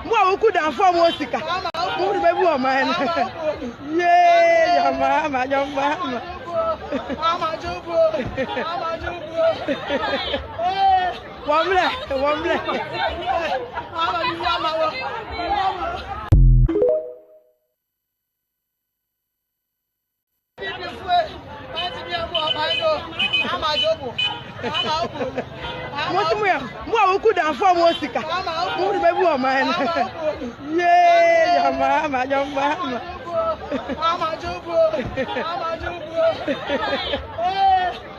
Mo could have found Mosika. Who the baby woman? Yay, Mama, your mama. One black. Mo could have found Mosika. Who the baby woman? Yay, Mama, your mama.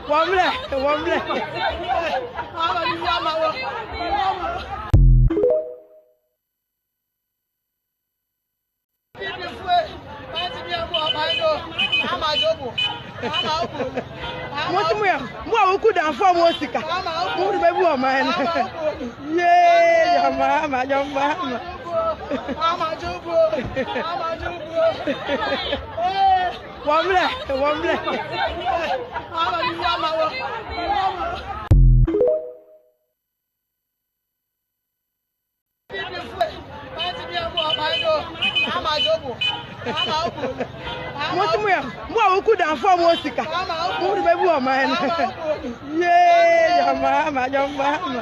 One black. Mo could have found Mosika. Who the baby woman? Yay, Mama, your mama. One black. Mo could have found Mosika. Who the baby woman? Yay, Mama, your mama. One black. Mo could have found Mosika. Who the baby woman? Yay, Mama, your mama.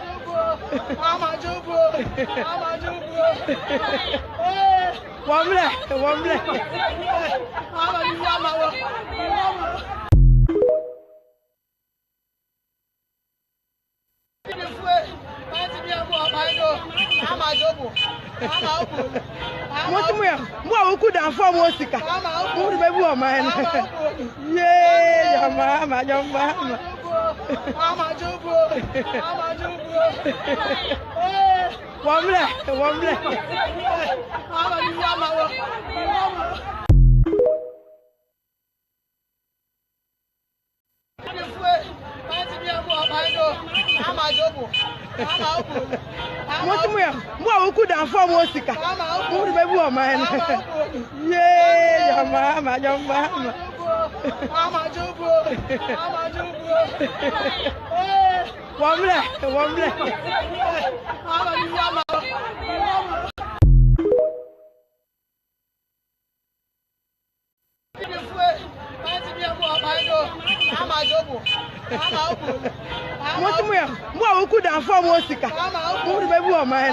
One black. Mo could have found Mosika. Who the baby woman? Yay, Mama, your mama. One black. Mo could have found Mosika. Who the baby woman?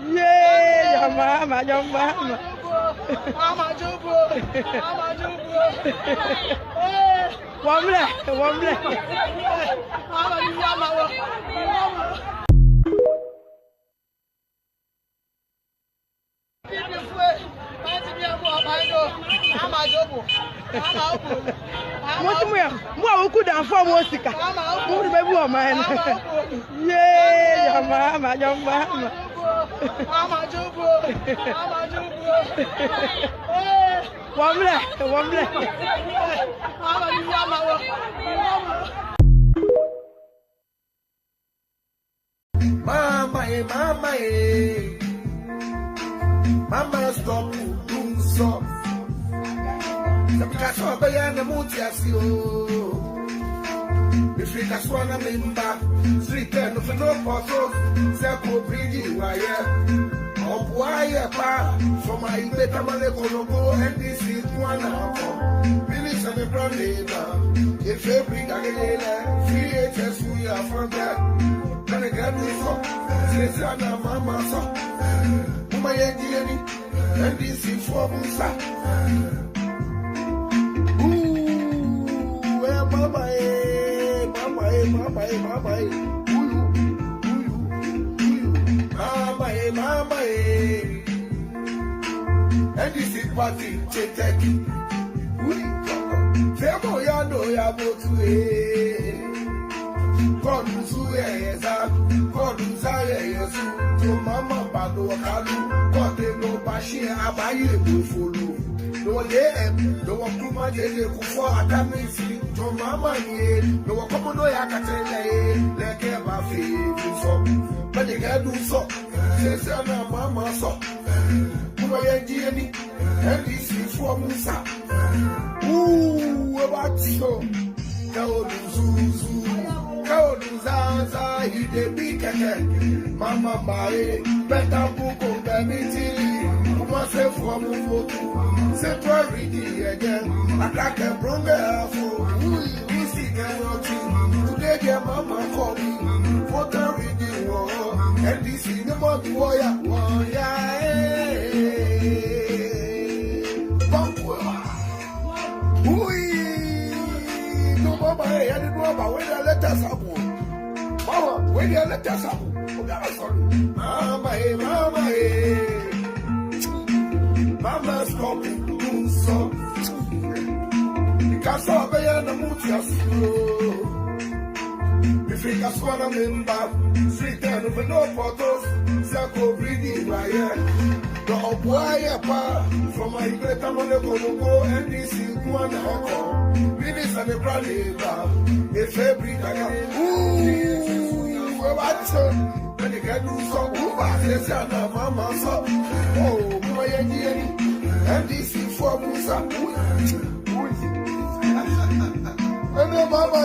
Yay, Mama, your mama. One black. Mo could have found Mosika. Who the baby woman? Yay, Mama, your mama. One black. Mama, stop doing so. Because of the Mutiasio. If you can swallow me back, 3 10 of no photos, Sako Brigi wire. Of wire bar for my better Maleko and this is one hour. Finish on the brown labor. If you bring a creators we are from there. Can I get me so? Cecilia, Mama, so. My engineering, and this is for Musa. Ooh, Mama, Mama, and this is party, Cheteki. Femo Yano Yabotu. God to Mama Bado Kalu, God no Bashi Abaye will follow. No DM, no one too much for a damage to Mama ye, no common no Yakatele, like ever feel so. But they can do so, says Mama so. My Jenny, and this is for Musa. Ooh, about you. Go, Zaza, he dey be keke. Mama Mae, better book on the meeting. Kuma say from Ufoku, say to ready again. Akake bronga afo, easy can today their mama call me. Photo reading war, and this is the money warrior. No mama, I didn't know about when the letters up. Mama, when the letters up. Mama, stop doing so. Because I'll be on the mood. If you can swallow me back, sit down with no photos, circle breathing right here. The boy, from my great Amano, and this is one hour. Minutes and a brand new if every day. Ooh, what's up? When you can do so, let's say, Mama, so. Oh, my and this is for Musa. And Mama,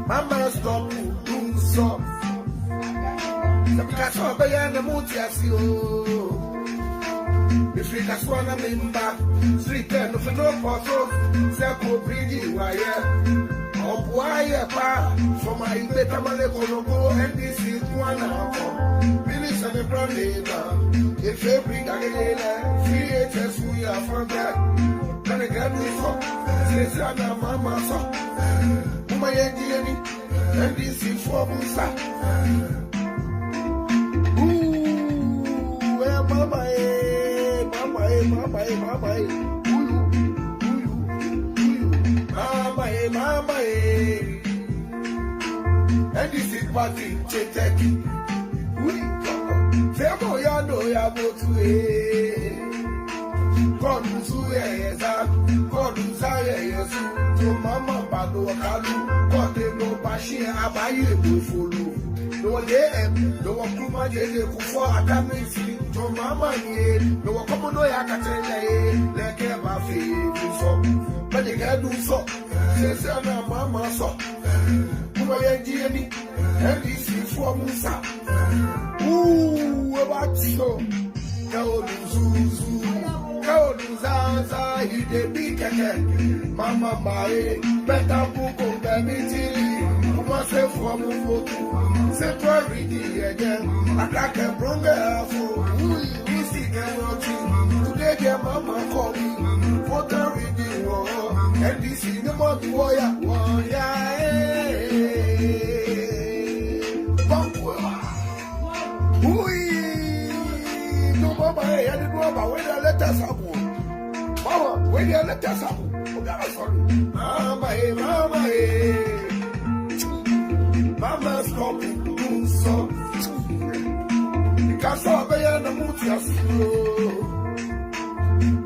Mama, stop doing so. Because I'm the mood, if you just want to remember, street and of no photos, circle breathing wire. Why for my better Maleko and this is one hour. Finish and a brand name. If you bring a creators we are from that. Can I get me for Cecilia, Mama, so my and this is for Musa. Ooh, where Mama, Mama, and this is party, Cheteki. Femo ya no ya botu God usu God usa to Mama Bado Kalu, God de no bashi abaye bufulu. No dem, no kuma de kufo akamisi to Mama ye, no komodo ya katele leke ba fi so. But they can do so. Cecilia, Mama, so. Who are you, and this is for Musa. Ooh, about so. Kaodu Zaza, he dey be keke. Mama Mae, better book on the meeting. Kuma say from Ufoku, say to ready again. Akake bronga afo, easy can today their mama call me. Photo reading war, and this is the money warrior. No mama, I didn't know about when the letters up. Mama, when the letters up. Mama, stop doing so. Because I'll be on the mood.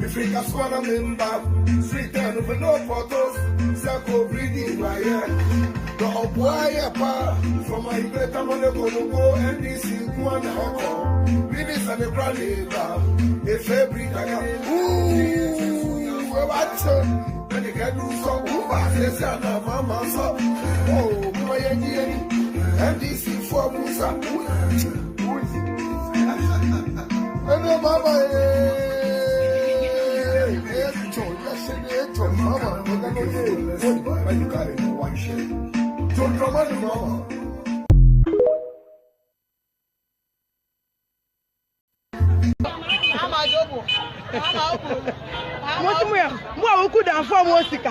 If you can swallow me back, sit down with no photos, circle breathing right here. The boy, from my great Amano, and this is one hour. Minutes and a brand new if every day. Ooh, what's up? When you can do so, let's say, Mama, so. Oh, my and this is for Musa. And Mama, Mo could have for Mosika.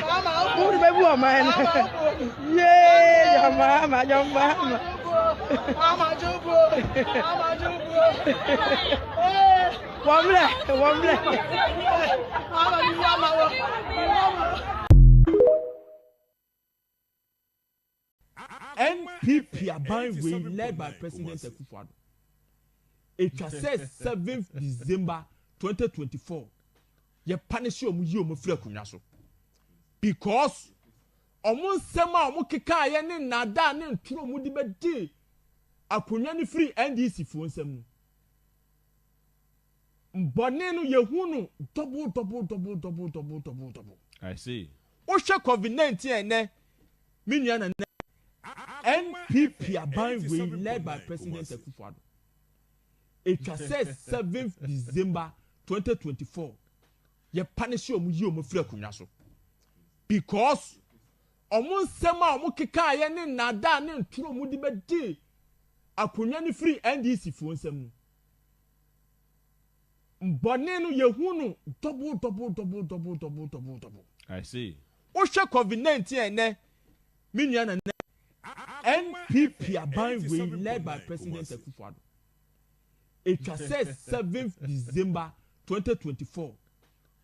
Who baby woman? Yeah, Mama, your mama. Mama Jobo. One black. NPP Aban led by President Akufo-Addo. It was said 7th December 2024. You punish you free kunya so because Omo nsema omo keka ye ne nada ne nturo mu di bedi akonya ne free NDC fo nsem. Mbone no yehunu double. I see. O hwe COVID-19 ene minua na NPP aban we led by President Akufo-Addo. It was said 7th December 2024. Ye punish you yi omo free akonya so. Because omo nsema omo keka ye ne nada ne nturo mu di bedi akonya ne free NDC fo nsem. Mbone no yehunu double. I see. O hwe COVID-19 ene minua na NPP aban we led by President Akufo-Addo. It was said 7th December 2024.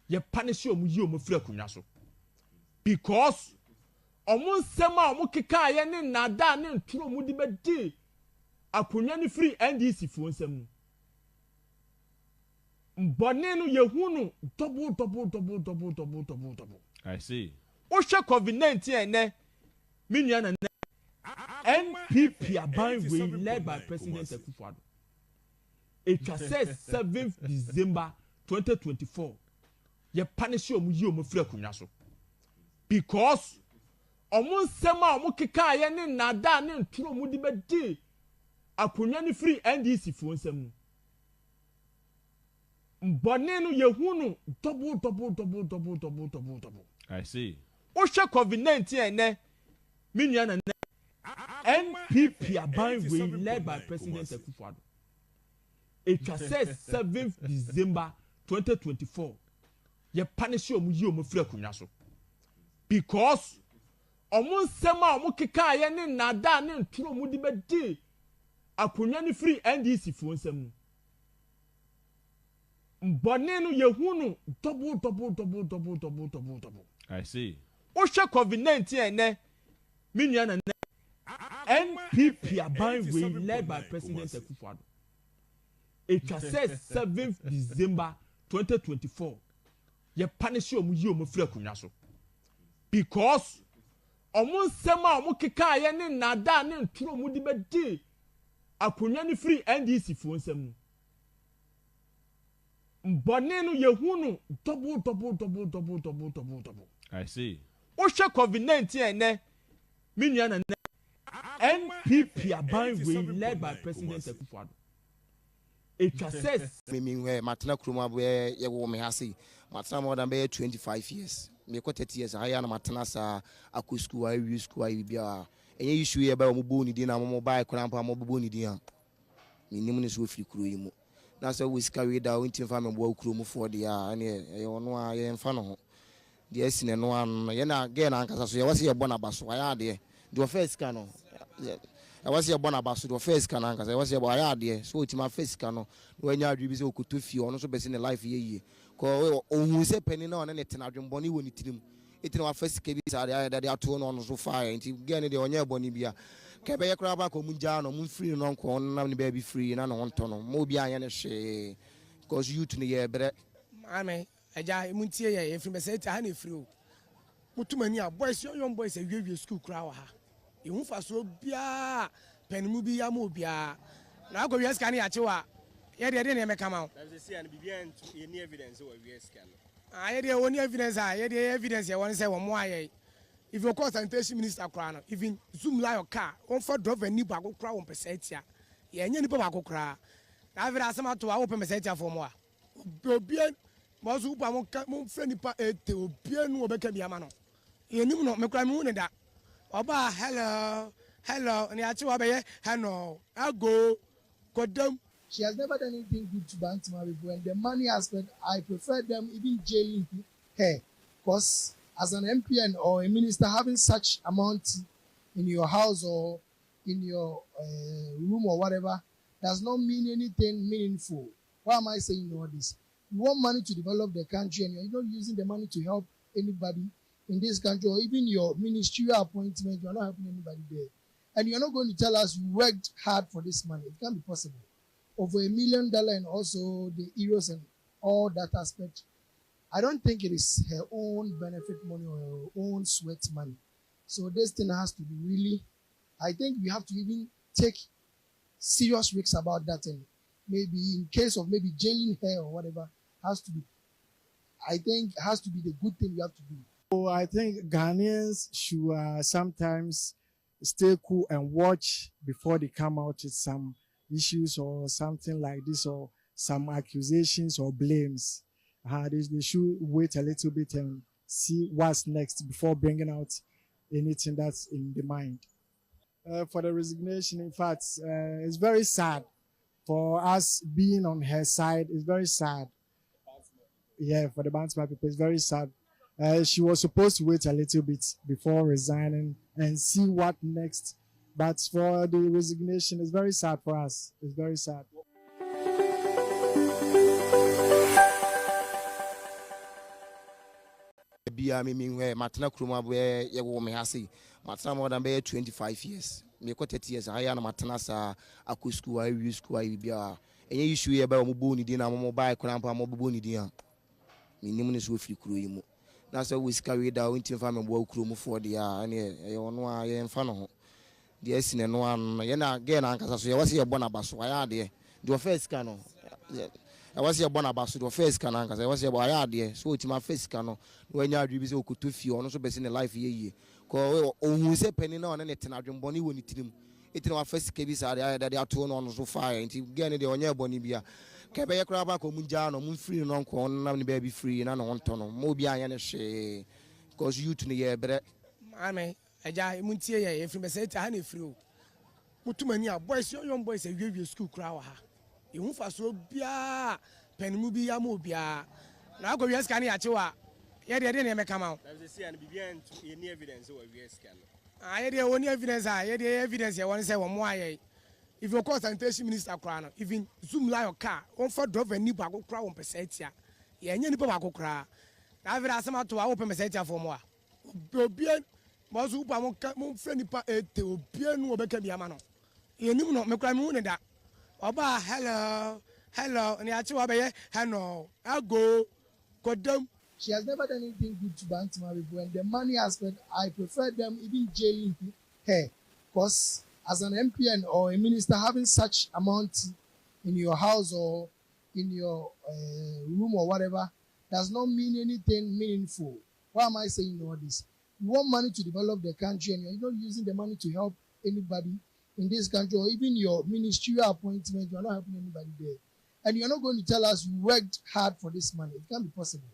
Ye punish you yi omo free akonya so. Because omo nsema omo keka ye ne nada ne nturo mu di bedi akonya ne free NDC fo nsem. Mbone no yehunu double. I see. O hwe COVID-19 ene minua na NPP aban we led by President Akufo-Addo. It was said 7th December 2024. Ye punish you yi omo free akonya so. Because omo nsema omo keka ye ne nada ne nturo mu di bedi akonya ne free NDC fo nsem. Mbone no yehunu double. I see. O hwe COVID-19 ene minua na NPP aban we led by President Akufo-Addo. It was said 7th December 2024. Ye punish you yi omo free akonya so. Because omo nsema omo keka ye ne nada ne nturo mu di bedi akonya ne free NDC fo nsem. Mbone no yehunu double. I see. O hwe COVID-19 ene minua na NPP aban we led by President Akufo-Addo. It was said 7th December 2024. Ye punish you yi omo free akonya so. Because omo nsema omo keka ye ne nada ne nturo mu di bedi akonya ne free NDC fo nsem. Mbone no yehunu double. I see. O hwe COVID-19 ene minua na NPP aban we led by President Akufo-Addo. It was said me matena kroma boye ye wo me hase matena more than 25 years me ko 30 years aya na matena sa aku school I school I bia enye issue ye ba mo bo ni din na mo buy kran pa mo bo ni din a me nim ne so firi kuro yi mu na so we sika we da wontin fa me bo kuro mu for dia ane ye ono a ye mfa no ho de asine no an ye na ge na ankasa so ye wase ye bona baso aya de the first can no I was your bona basu the first can I was your boy idea so it's my first cano when you are busy to feel no so best in the life ye ko who say penny no na net na dwon boni woni tirim it no first kebi sa that they are two on so fire nti get the onye boni bia ke be ye kra ba ko munja no mun free no ko na ni be free na no onto no mo bia anya ne hwe because youth ni ye bre ame eja muntie ye free be say ta na free o mutumani a boys young boys e wie school kra wa ha you faso bia penimu bi ya mo bia na go wies kan ya chewa ye de na me kama o na say an bibia any evidence o wies kan ye de only evidence ye de evidence ye won say wo mo aye if you call sanitation minister kra no even zoom la your car on for driver ni ba go kra won Mpasatia ye nya ni ba go kra na vera asema to a wo Mpasatia for mo a obia mo so ba mo freni pa ete obia nu obeka bia ma no ye nim no me kra me hu ne da Oba, hello, and hello, I go, them. She has never done anything good to Bantima before, and the money aspect, I prefer them even jailing her. Because as an MPN or a minister, having such amount in your house or in your room or whatever does not mean anything meaningful. Why am I saying all this? You want money to develop the country, and you're not using the money to help anybody in this country, or even your ministerial appointment, you're not helping anybody there. And you're not going to tell us you worked hard for this money. It can't be possible. Over $1 million and also the euros and all that aspect. I don't think it is her own benefit money or her own sweat money. So this thing has to be really, I think we have to even take serious risks about that, and maybe in case of maybe jailing her or whatever, has to be, I think has to be the good thing we have to do. So I think Ghanaians should sometimes stay cool and watch before they come out with some issues or something like this, or some accusations or blames. They should wait a little bit and see what's next before bringing out anything that's in the mind. For the resignation, in fact, it's very sad for us being on her side. It's very sad. Yeah, for the Bantama people, it's very sad. She was supposed to wait a little bit before resigning and see what next. But for the resignation, it's very sad for us. It's very sad. Bia me matena kroma boye ye wo me hase matena more than 25 years me ko 30 years aya na matena sa akọ school ayi school ayi bia enye issue ye ba mo bo ni din na mo buy kora mpa mo bo ni din a me nim ne so ofiri kuro yi mu na so we sika we da wontin fa me bo kuro mu for dia na ye ono a ye mfa no ho dia sine no an ye na ge na ankasa so ye wase ye bo na baso aya de the first can no I was your bonabasso, the first canon, because I was your idea, so it's my first canon. When you are revising to feel, also best in the life ye. Call who say penny on and it's not bonny when it him. It's our first cases are that they are torn on so fire until getting the on your bonibia. Cabaya craba, Munjano, moon free and uncle, and baby free and on tono, Mobia and a shade. Because you to the year, but I may, a jay muntia, if you may say, honey flew. Put too many boys, your young boys, and give you school crowd. You for so bia penmubi ya mo bia na go yes kan ya chewa ye de na me come out that's say and bibia any evidence o we scan ye de only evidence ye de evidence ye won say wo mo aye if you call sanitation minister kra no even zoom line your car on for driver ni ba go kra won Mpasatia ye nya ni ba go kra na vera asema to a wo Mpasatia for mo a obia mo so ba mo frɛ nipa ete obia nu obeka bia ma no ye nim no me kra me hu ne da Oba, hello, and hello, I'll go, them. She has never done anything good to Bantama people, and the money aspect, I prefer them even jailing her, because as an MPN or a minister, having such amount in your house or in your room or whatever does not mean anything meaningful. Why am I saying all this? You want money to develop the country, and you're not using the money to help anybody in this country, or even your ministerial appointment, you are not helping anybody there. And you're not going to tell us you worked hard for this money. It can't be possible.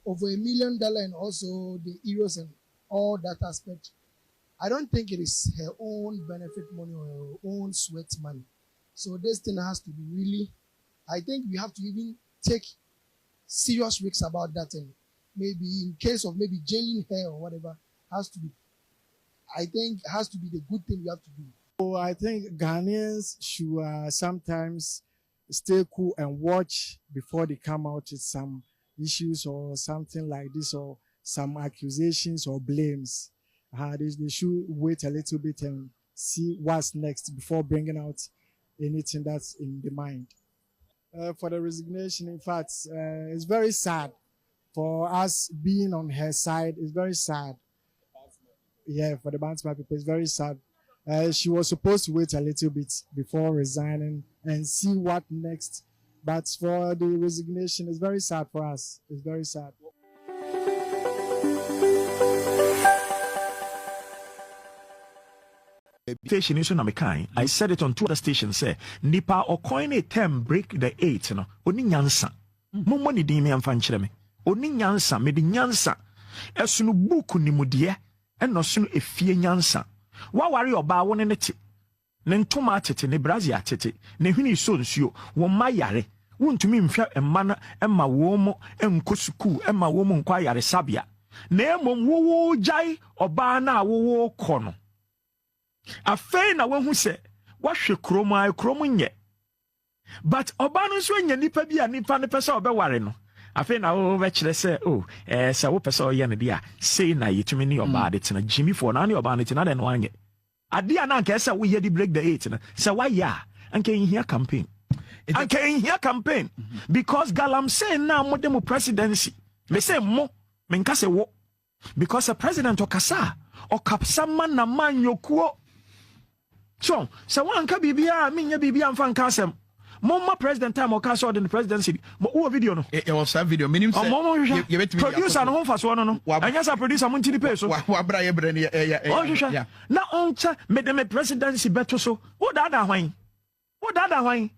Over $1 million and also the euros and all that aspect. I don't think it is her own benefit money or her own sweat money. So this thing has to be really, I think we have to even take serious risks about that, and maybe in case of maybe jailing her or whatever, has to be, I think has to be the good thing we have to do. So I think Ghanaians should sometimes stay cool and watch before they come out with some issues or something like this, or some accusations or blames. They should wait a little bit and see what's next before bringing out anything that's in the mind. For the resignation, in fact, it's very sad for us being on her side. It's very sad. Yeah, for the Bantama people, it's very sad. She was supposed to wait a little bit before resigning and see what next. But for the resignation, it's very sad for us. It's very sad. Station is on kind. I said it on two other stations. Say nipa or coin a term break the 8. No, oni nyansa. Mumo ni di mi amfanchire me. Oni nyansa me di nyansa. Esunu buku ni mudie. Eno sunu efie nyansa. Wa wari oba won ne te ne ntoma tete ne brazia tete ne hwini so nsuo wo ma yare wontumi mhwa emma na emma wo mo enko suku emma wo mo nkwa yare sabia na emom wo jai oba na wo kɔ no afei na wahu se wahwe kromo nye but oba no nso nya nipa bi a nipa ne pese obɛware no afei na wo bɛkyerɛ sɛ sɛ wo pɛ sɛ ɔyɛ ne dia sei na yɛtumi ne ɔbaa de tena Jimmy for na ne ɔbaa ne tena de no anyɛ ade a na anka sɛ wo yɛ di break the 8 no sɛ wayɛ a anka yɛhia campaign anka yɛhia campaign because galamsey na modem presidency me say mo me nka sɛ wo because the president okasa okapsama na man yokuo so one ka bibia menya bibia mfa nka asem Mama president time or cast out in the presidency. What video no? It was a video. Minimum. Producer no home fast one no. And yes, I produce a monthly pay so. Yeah. Now on made them a presidency better so. What that wine? What that wine?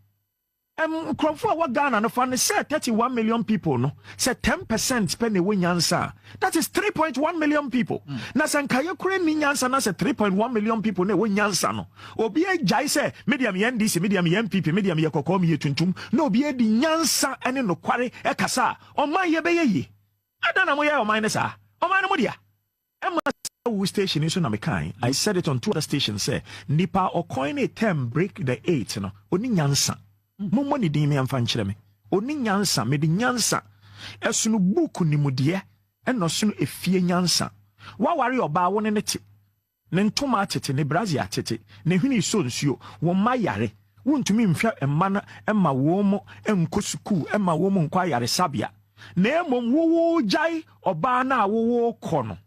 Cromford what Ghana no fund say 31 million people no. Say 10% spend the win answer. That is 3.1 million people. Na sankayo kure ni answer na say 3.1 million people ne win answer no. Obi e jai say media me NDC, media me MPP, media me Yakokom ye tuntum. No obi e di nyansa ene no kware e kasa. O man ye be ye. Adana mo ye o man ne sa. O man mo dia. Station is na mekai. I said it on two other stations say nipa o coin a 10 break the 8 no. Oni nyansa. Momma ni din me amfa nkyere me oni nyansa me di nyansa esunu book ni mudie eno sunu efie nyansa wa ware oba wo ne te ne ntoma atete ne brazil atete ne hwini so nsuo wo ma yare wontumi mhwa emma na emma wo mo enko suku emma wo mo nkwa yare sabia na emom wo jai oba na wo kono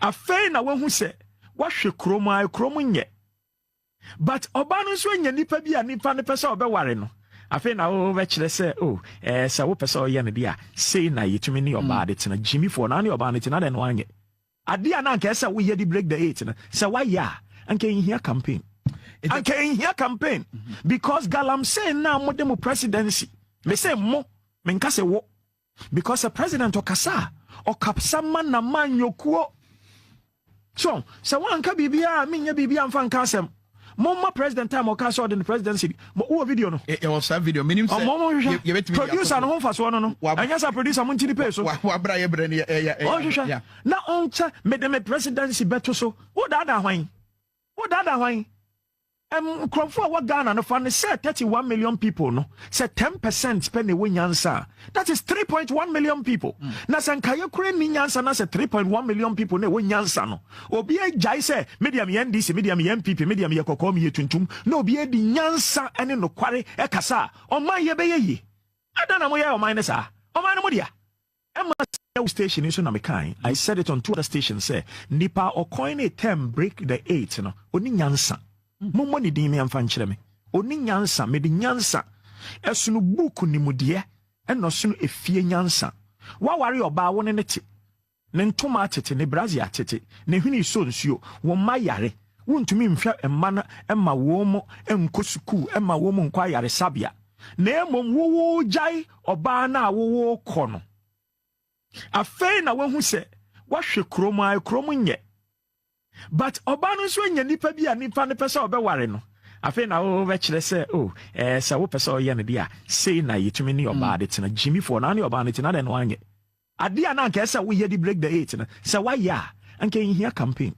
afei na wahu se wahwe kromo nye but obano so nya nipa bi a nipa ne pese obeware no afi na wo be kire se se wo pese oye ne dia sei na yetumi ne oba de tena Jimmy for na ne oba ne tena de no anye ade a na nka se wo ye di break the 8 na se wa ya anka here campaign because galam say na mo dem presidency me say mo me nka se wo because the president okasa okapsama na man yokuo so se wan ka bibia menya bibia mfa nka asem Mama president time or cast out in the presidency. What video no? It was a video. Minimum. Producer no home fast one no. And yes, I produce a monthly pay so. Yeah. Now on made them a presidency better so. What that wine? What that wine? Cromford what Ghana no fund say 31 million people no. Say 10% spend the win answer. That is 3.1 million people. Na sankayo kure ni answer na say 3.1 million people ne win answer no. Obi e jai say media me NDC, media me MPP, media me Yakokom ye tuntum. No obi e di nyansa ene no kware e kasa. O man ye be ye. Adana mo ye o man ne sa. O man mo dia. Station is na mekai. I said it on two other stations say nipa o coin a 10 break the 8 no. Oni nyansa. Momma ni din me amfa nkyere me oni nyansa me di nyansa esunu book ni mudie eno sunu efie nyansa wa ware oba wo ne te ne ntoma atete ne brazil atete ne hwini so nsuo wo ma yare wontumi mhwa emma na emma wo mo enko suku emma wo mo nkwa yare sabia na emom wo jai oba na wo kono afei na wahu se wahwe kromo nye but obano so nya nipa bi a nipa ne pese obeware no afi na wo be kire se se wo pese oye ne dia sei na yetumi ne oba de tena Jimmy for na ne oba ne tena de no anye ade a na nka se wo ye di break the 8 na se wa ya anka here campaign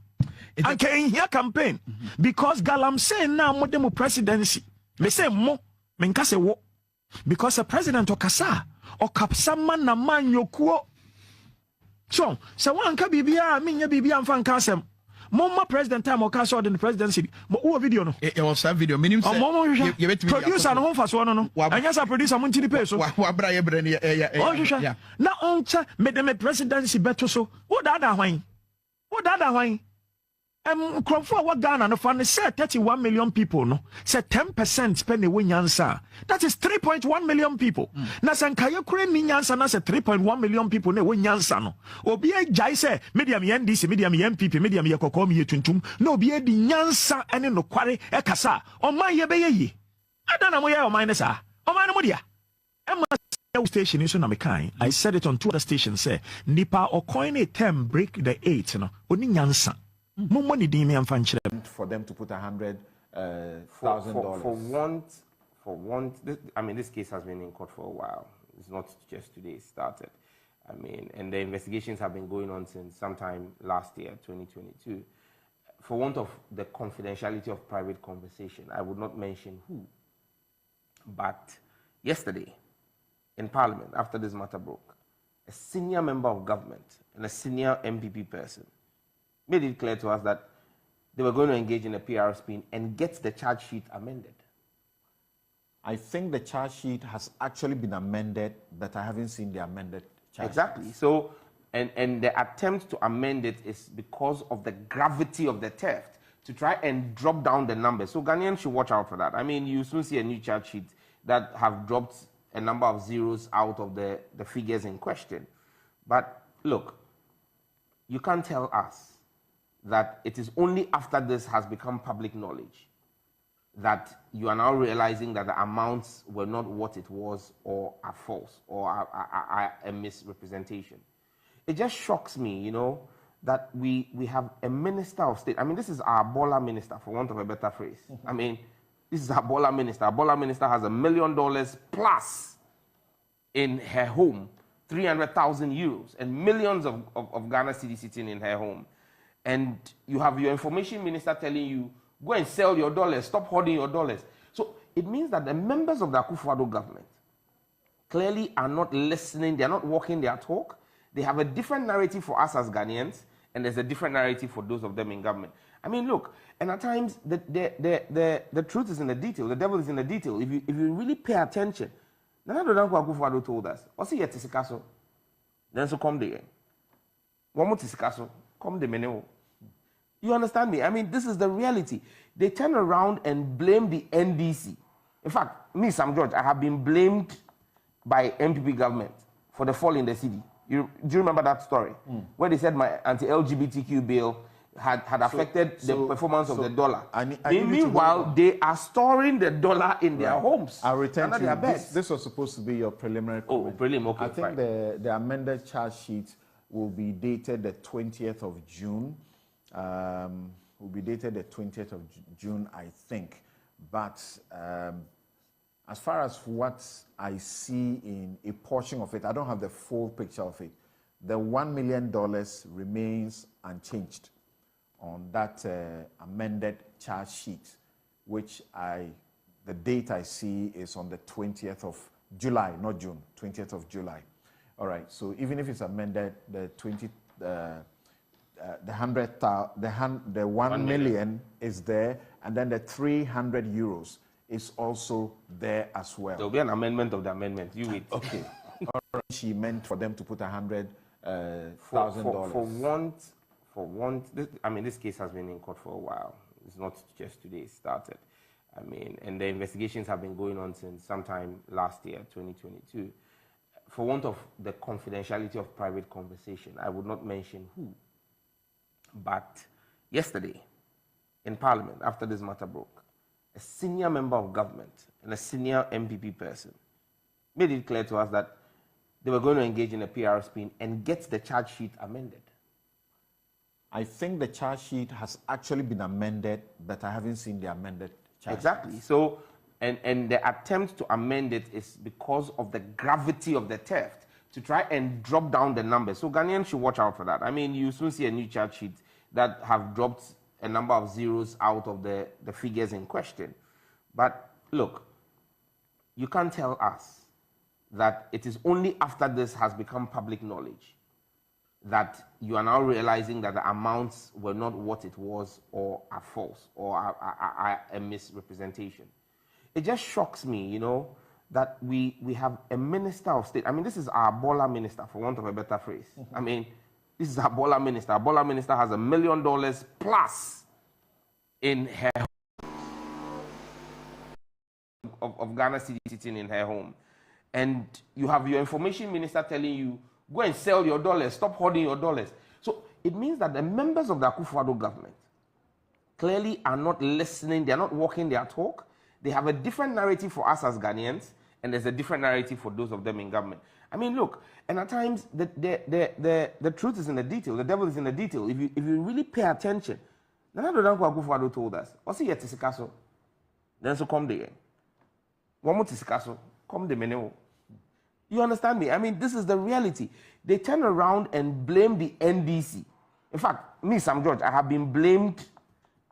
because galam say na mo dem presidency me say mo me nka se wo because the president okasa okapsama na man yokuo so se wan ka bibia menya bibia mfa nka asem Mama president time or cast out in the presidency. What video no? It was a video. Minimum. Producer no home fast one no. And yes, I produce a monthly pay so. Yeah. Now on made them a presidency better so. What that wine? Cromford what Ghana no fund say 31 million people no. Say 10% spend the win answer. That is 3.1 million people. Na sankayo kure ni answer na say 3.1 million people ne win answer no. Obi e jai say media me NDC, media me MPP, media me Yakokom ye tuntum. No obi e di nyansa ene no kware e kasa. O man ye be ye. Adana mo ye o man ne sa. O man mo dia. Station is na mekai. I said it on two other stations say nipa o coin a 10 break the 8 no. Oni nyansa. For them to put $100,000 for want. This case has been in court for a while. It's not just today it started. And the investigations have been going on since sometime last year, 2022. For want of the confidentiality of private conversation, I would not mention who. But yesterday, in Parliament, after this matter broke, a senior member of government and a senior MPP person made it clear to us that they were going to engage in a PR spin and get the charge sheet amended. I think the charge sheet has actually been amended, but I haven't seen the amended charge Exactly. sheet. So And the attempt to amend it is because of the gravity of the theft, to try and drop down the numbers. So Ghanaians should watch out for that. I mean, you soon see a new charge sheet that have dropped a number of zeros out of the figures in question. But look, you can't tell us that it is only after this has become public knowledge that you are now realizing that the amounts were not what it was, or are false, or are a misrepresentation. It just shocks me, you know, that we have a minister of state. I mean, this is our Bola minister, for want of a better phrase. I mean, this is our Bola minister. Our Bola minister has $1 million plus in her home, 300,000 euros, and millions of Ghana cedis sitting in her home. And you have your information minister telling you, go and sell your dollars, stop hoarding your dollars. So it means that the members of the Akufo-Addo government clearly are not listening, they are not walking their talk. They have a different narrative for us as Ghanaians, and there's a different narrative for those of them in government. I mean, look, and at times the truth is in the detail, the devil is in the detail. If you really pay attention, Nana Dapaah Akufo-Addo told us, "Osi ye tisikaso, then so come there. One more tisikaso, come the meneo." You understand me? I mean, this is the reality. They turn around and blame the NDC. In fact, me, Sam George, I have been blamed by MPP government for the fall in the city. Do you remember that story? Where they said my anti-LGBTQ bill had affected the performance of the dollar. Meanwhile, they are storing the dollar in their homes. I'll return to you. This was supposed to be your preliminary comment. Oh, prelim, okay. I think the amended charge sheet will be dated the 20th of June. Will be dated the 20th of June, I think. But as far as what I see in a portion of it, I don't have the full picture of it. The $1 million remains unchanged on that amended charge sheet, which the date I see is on the 20th of July, not June, 20th of July. All right, so even if it's amended, the 1 million is there, and then the 300 euros is also there as well. There'll be an amendment of the amendment. You wait. Okay. She meant for them to put $100,000. For want. I mean, this case has been in court for a while. It's not just today it started. I mean, and the investigations have been going on since sometime last year, 2022. For want of the confidentiality of private conversation, I would not mention who. But yesterday, in Parliament, after this matter broke, a senior member of government and a senior MPP person made it clear to us that they were going to engage in a PR spin and get the charge sheet amended. I think the charge sheet has actually been amended, but I haven't seen the amended charge Exactly. sheet. So, and the attempt to amend it is because of the gravity of the theft, to try and drop down the numbers. So Ghanaians should watch out for that. I mean, you soon see a new charge sheet that have dropped a number of zeros out of the figures in question. But look, you can't tell us that it is only after this has become public knowledge that you are now realizing that the amounts were not what it was, or are false, or are a misrepresentation. It just shocks me, you know, that we have a minister of state. I mean, this is our Bola minister, for want of a better phrase. I mean, this is our Bola minister. Our Bola minister has $1 million plus in her home, of Ghana cedis sitting in her home. And you have your information minister telling you, go and sell your dollars, stop hoarding your dollars. So it means that the members of the Akufo-Addo government clearly are not listening, they are not walking their talk. They have a different narrative for us as Ghanaians, and there's a different narrative for those of them in government. I mean, look, and at times the truth is in the detail, the devil is in the detail. If you really pay attention, Nana Dapaah Akufo-Addo told us, "Osi ye tisikaso, then so come there. One more tisikaso, come the meneo." You understand me? I mean, this is the reality. They turn around and blame the NDC. In fact, me, Sam George, I have been blamed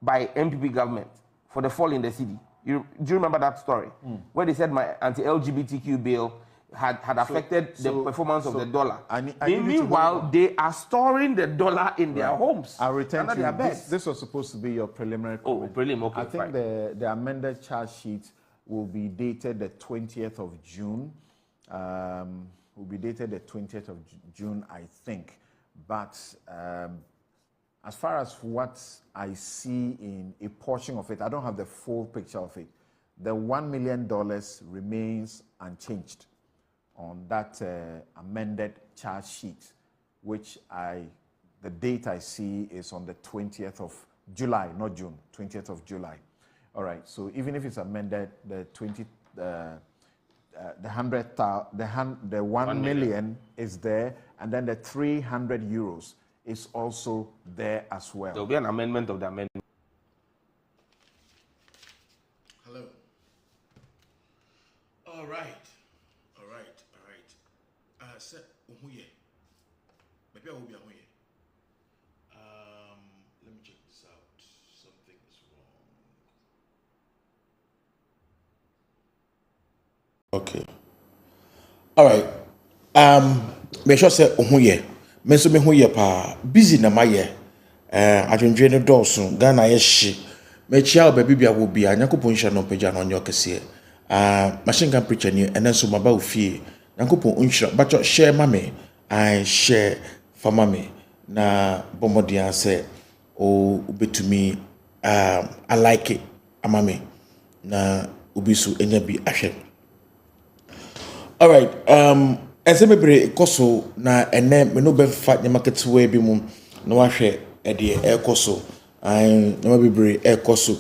by MPP government for the fall in the city. Do you remember that story? Where they said my anti-LGBTQ bill had affected the performance of the dollar. Meanwhile, they are storing the dollar in their homes. I'll return to you. This was supposed to be your preliminary comment. Oh, prelim, okay. I think the amended charge sheet will be dated the 20th of June. Will be dated the 20th of June, I think. But as far as what I see in a portion of it, I don't have the full picture of it. The $1 million remains unchanged on that amended charge sheet, which the date I see is on the 20th of July, not June, 20th of July. All right, so even if it's amended, the 1 million is there, and then the 300 euros is also there as well. There will be an amendment of the amendment. Hello. All right. Sir, Uhuye. Maybe I will be Uhuye. Let me check this out. Something is wrong. Okay. All right. Make sure say Uhuye. Me so me huye pa busy na maye. Adwendwe ne dɔɔso Ghana ye hye. Me chia obabi bia wo bia Nyankopɔn hye no pagya no onyo kese. Machine gun preacher ni enen so maba ofie. Nyankopɔn unhye bacho share mame. I share for mame na bomodia say o betumi I like it amame na obisu enya bi ahwe. All right. Ese mebre ekoso na ene me no be fa nyamaket we bi mu na wahwe e de ekoso na mebre ekoso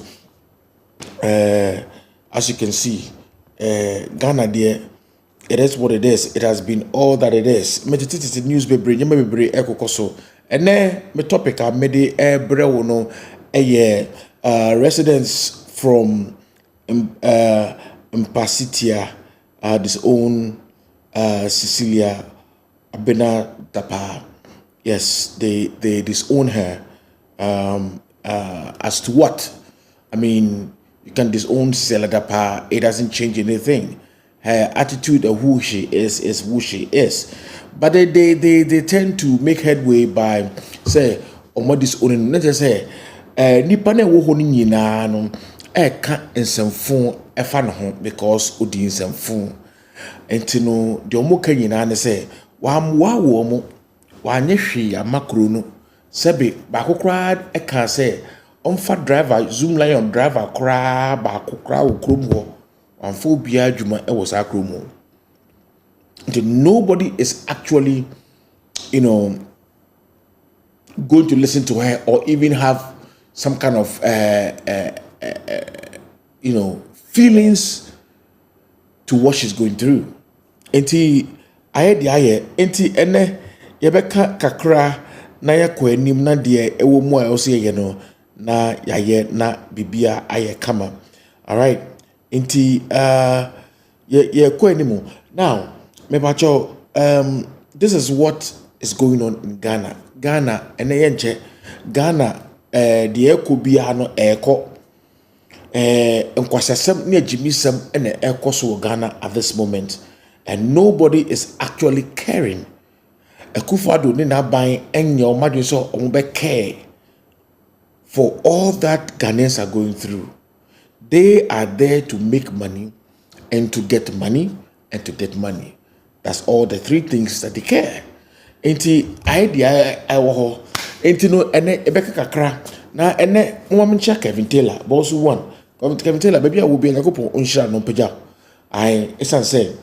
as you can see Ghana there it is what it is. It has been all that it is. Me titi news bebre nyamabre ekokoso ene me topic a me de ebre wo no residents from Mpasatia Disown Cecilia Dapaah. Yes, they disown her. As to what? I mean, you can disown Cecilia Dapaah. It doesn't change anything. Her attitude of who she is who she is. But they tend to make headway by say, omo disowning. Let's just say, nipa na wo ho ni nyina no ka nsemfo efa no ho because odi nsemfo. Enti no de omo ka nyina ne se wa mwa wo omo wa anye hwe amakro no sebe ba kokra e ka se onfa driver zoom lion driver kra ba kokra wo krom ho amfo bia adwuma e wo sa krom ho. Nobody is actually going to listen to her or even have some kind of feelings to what she's going through. Enti enti ene yebeka kakra na yakọ anim na de ewo mu a ose ye no na yaye na bibia aye kama. All right. Enti ye kọ anim. Now, mebacho this is what is going on in Ghana. Ghana ene yenche Ghana de ekọ bia no ekọ nkwasasem ne agimisem ene ekọ so Ghana at this moment, and nobody is actually caring. Akufo-Addo ne na ban enye omadwe so ombe care for all that Ghanaians are going through. They are there to make money and to get money and to get money. That's all the three things that they care. Enti idea I wo enti no ene ebeka kakra na ene mo mencha Kevin Taylor boss one Kevin Taylor baby will be Nyankopon unhira no pagya. I esan say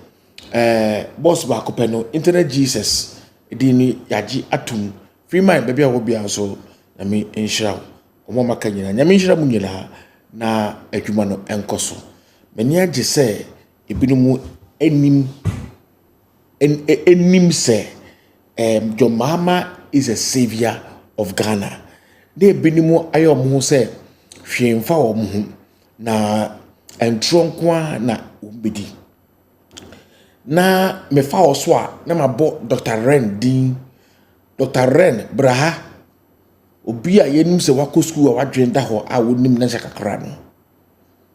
boss ba kopeno internet Jesus edini yaji atum free mind baby will be also na me nhira omo maka nyina nyame nhira mu nyina na adwuma no enkoso meni age say ebinumu enim say your mama is a savior of Ghana. They binimu ayo mo say hwemfa wo mo na entronkwa na umbedi. Na mefa oswa na mabo Dr. Ren din. Dr. Ren braha obi a yenim se wako school a wadwen da ho a wonim na kakra no.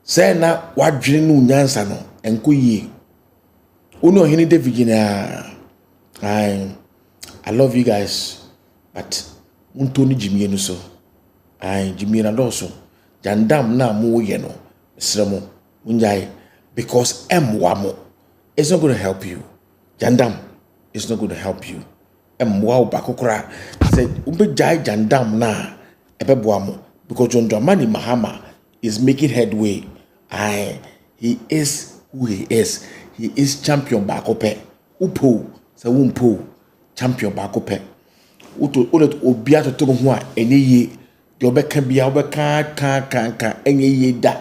Say na wadwen no nyansa no enko yie. Uno hini David na I love you guys, but untoni Jimmy no so. Jimmy na doso. Jandam na mo ye no. Sremo munjai because wamo it's not going to help you. Jandam is not going to help you. mmoa baako kora sɛ wobɛgyae jandam na ɛbɛboa mo because John Dramani Mahama is making headway. He is who he is. He is champion baako pɛ. Upo sɛ wompo champion baako pɛ. Woto obia to no ho a ɛnyɛ yie. The obɛka bia obɛka ka ɛnyɛ yie da.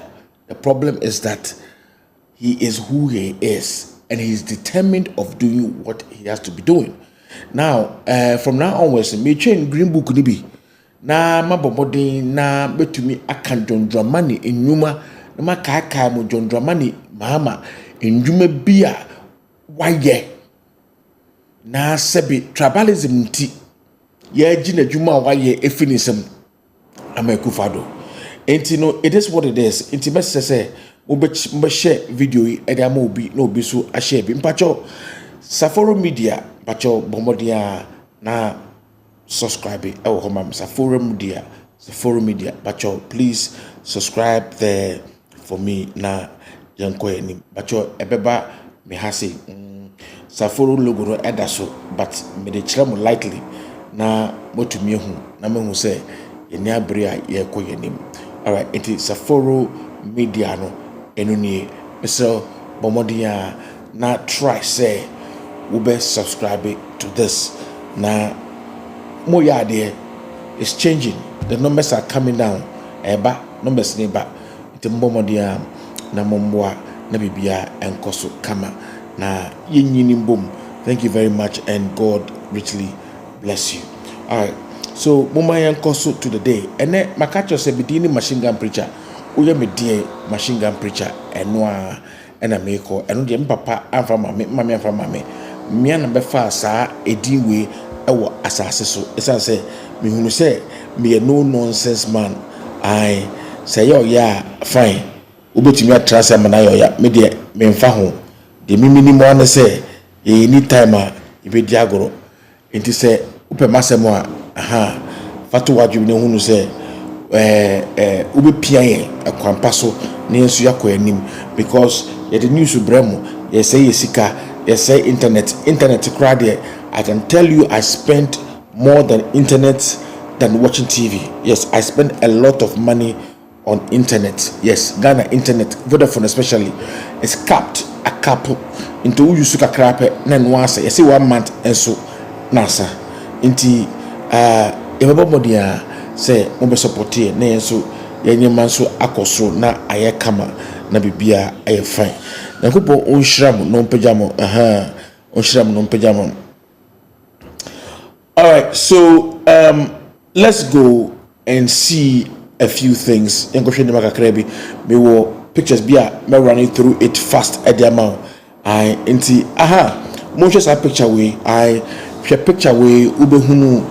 The problem is that he is who he is and he is determined of doing what he has to be doing. Now, from now onwards, me change green book ni bi. Na mabobodin na betumi aka John Dramani enwuma na makaaka mo John Dramani Mahama enwuma bi a waye na sebe tribalism nti ye gina dwuma waye efinisem Akufo-Addo. Enti no, it is what it is. Enti message say we share video yi e da ma obi na obi so a share bi mpacho Saforo Media mpacho bomodia na subscribe ewo ho mam Saforo Media mpacho please subscribe there for me na yanko enim mpacho ebeba me hase Saforo logo no edaso but me dey kire mo lightly na motumi hu na me hu say eni abre a ye ko yenim. All right, it is Saforo Media no enuni so bomodia na try say we be subscribe to this na mo ya there is changing, the numbers are coming down eba numbers ne ba it bomodia na momwa na bibia enkoso kama na yenyini mbom. Thank you very much and God richly bless you. All right, so mama enkoso to the day ene makacho se bidini machine gun preacher uye me die machine gun preacher enwa ena meko eno de papa amfa mame amfa mame mia na befa saa edinwe ewo asase so esa se me hunu se me no nonsense man I say yo ya fine ubetumi atrase amana yo ya me de me mfa ho de mimini mo na se any time a ibedi agoro enti se upe masemo a aha fatu wadwu ne hunu se ube pia ye akwampa so ne nso yakọ anim because ye the news bremo ye say yesika ye say internet crowd there. I can tell you I spent more than internet than watching TV. Yes, I spend a lot of money on internet. Yes, Ghana internet, Vodafone especially, is capped a cap into who you suka crape nan once. You see 1 month and so nasa inti everybody say mo support here na enso yenye manso akoso na ayekama na bibia aye fine na kupo onhyiram no mpejamo onhyiram no mpejamo. All right, so let's go and see a few things. Enkohwe ni makakrebi me wo pictures bia me running through it fast at the amount I enti mo hwe sa picture we I hwe picture we ubehunu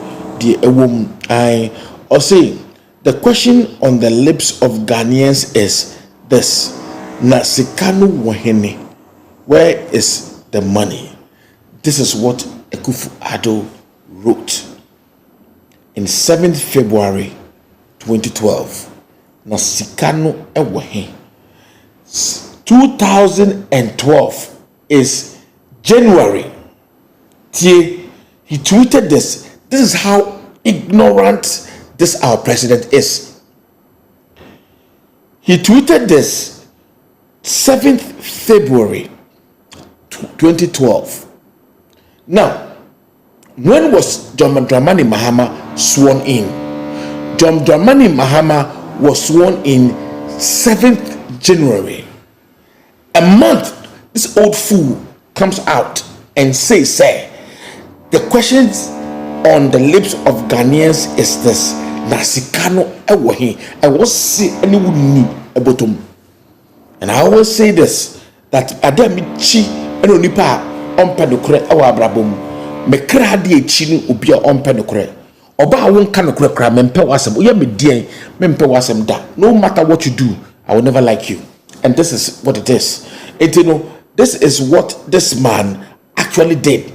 the ewom I or say the question on the lips of Ghanaians is this: na sikanu wahene, where is the money? This is what Akufo-Addo wrote in 7th February 2012. Na sikanu ewahe. 2012 is January. He tweeted this. This is how ignorant this our president is. He tweeted this 7th February 2012. Now, when was John Dramani Mahama sworn in? John Dramani Mahama was sworn in 7th January. A month, this old fool comes out and says, say, the questions on the lips of Ghanaians is this: na sikano ewahi. I was say anyone need a bottom. And I always say this, that adami chi eno nipa ompe nokure ewa abrabom. Me kra de chi no obi a ompe nokure. Oba won ka nokure kra mempe wasem. Oya me dien mempe wasem da. No matter what you do, I will never like you. And this is what it is. And you know, this is what this man actually did.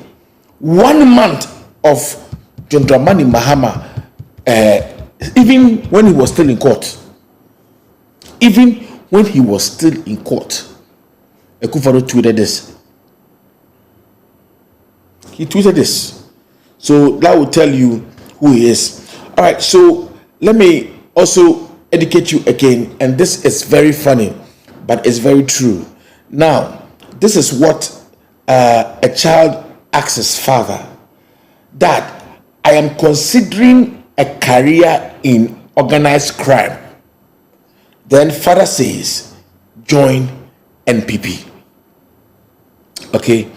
1 month of John Dramani Mahama, even when he was still in court, Akufo-Addo tweeted this. He tweeted this. So that will tell you who he is. All right, so let me also educate you again, and this is very funny, but it's very true. Now, this is what a child asks his father: Dad, I am considering a career in organized crime. Then father says, join NPP. Okay,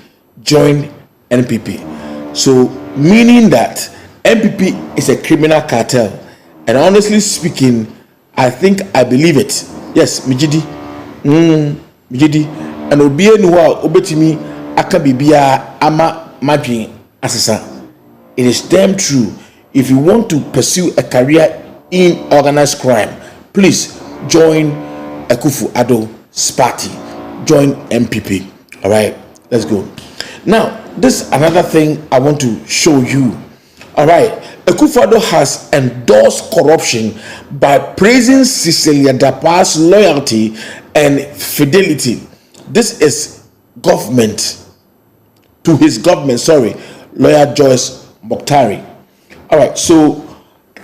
join NPP. So, meaning that NPP is a criminal cartel. And honestly speaking, I believe it. Yes, Mijidi. Mijidi. And Obie Nuwa Obetimi Akabibia Ama Madrin Asisa. It is damn true. If you want to pursue a career in organized crime, please join Akufo-Addo's party. Join MPP. All right, let's go. Now, this is another thing I want to show you. All right, Akufo-Addo has endorsed corruption by praising Cecilia Dapaah's loyalty and fidelity. This is government to his government. Lawyer Joyce Mokhtari. All right, so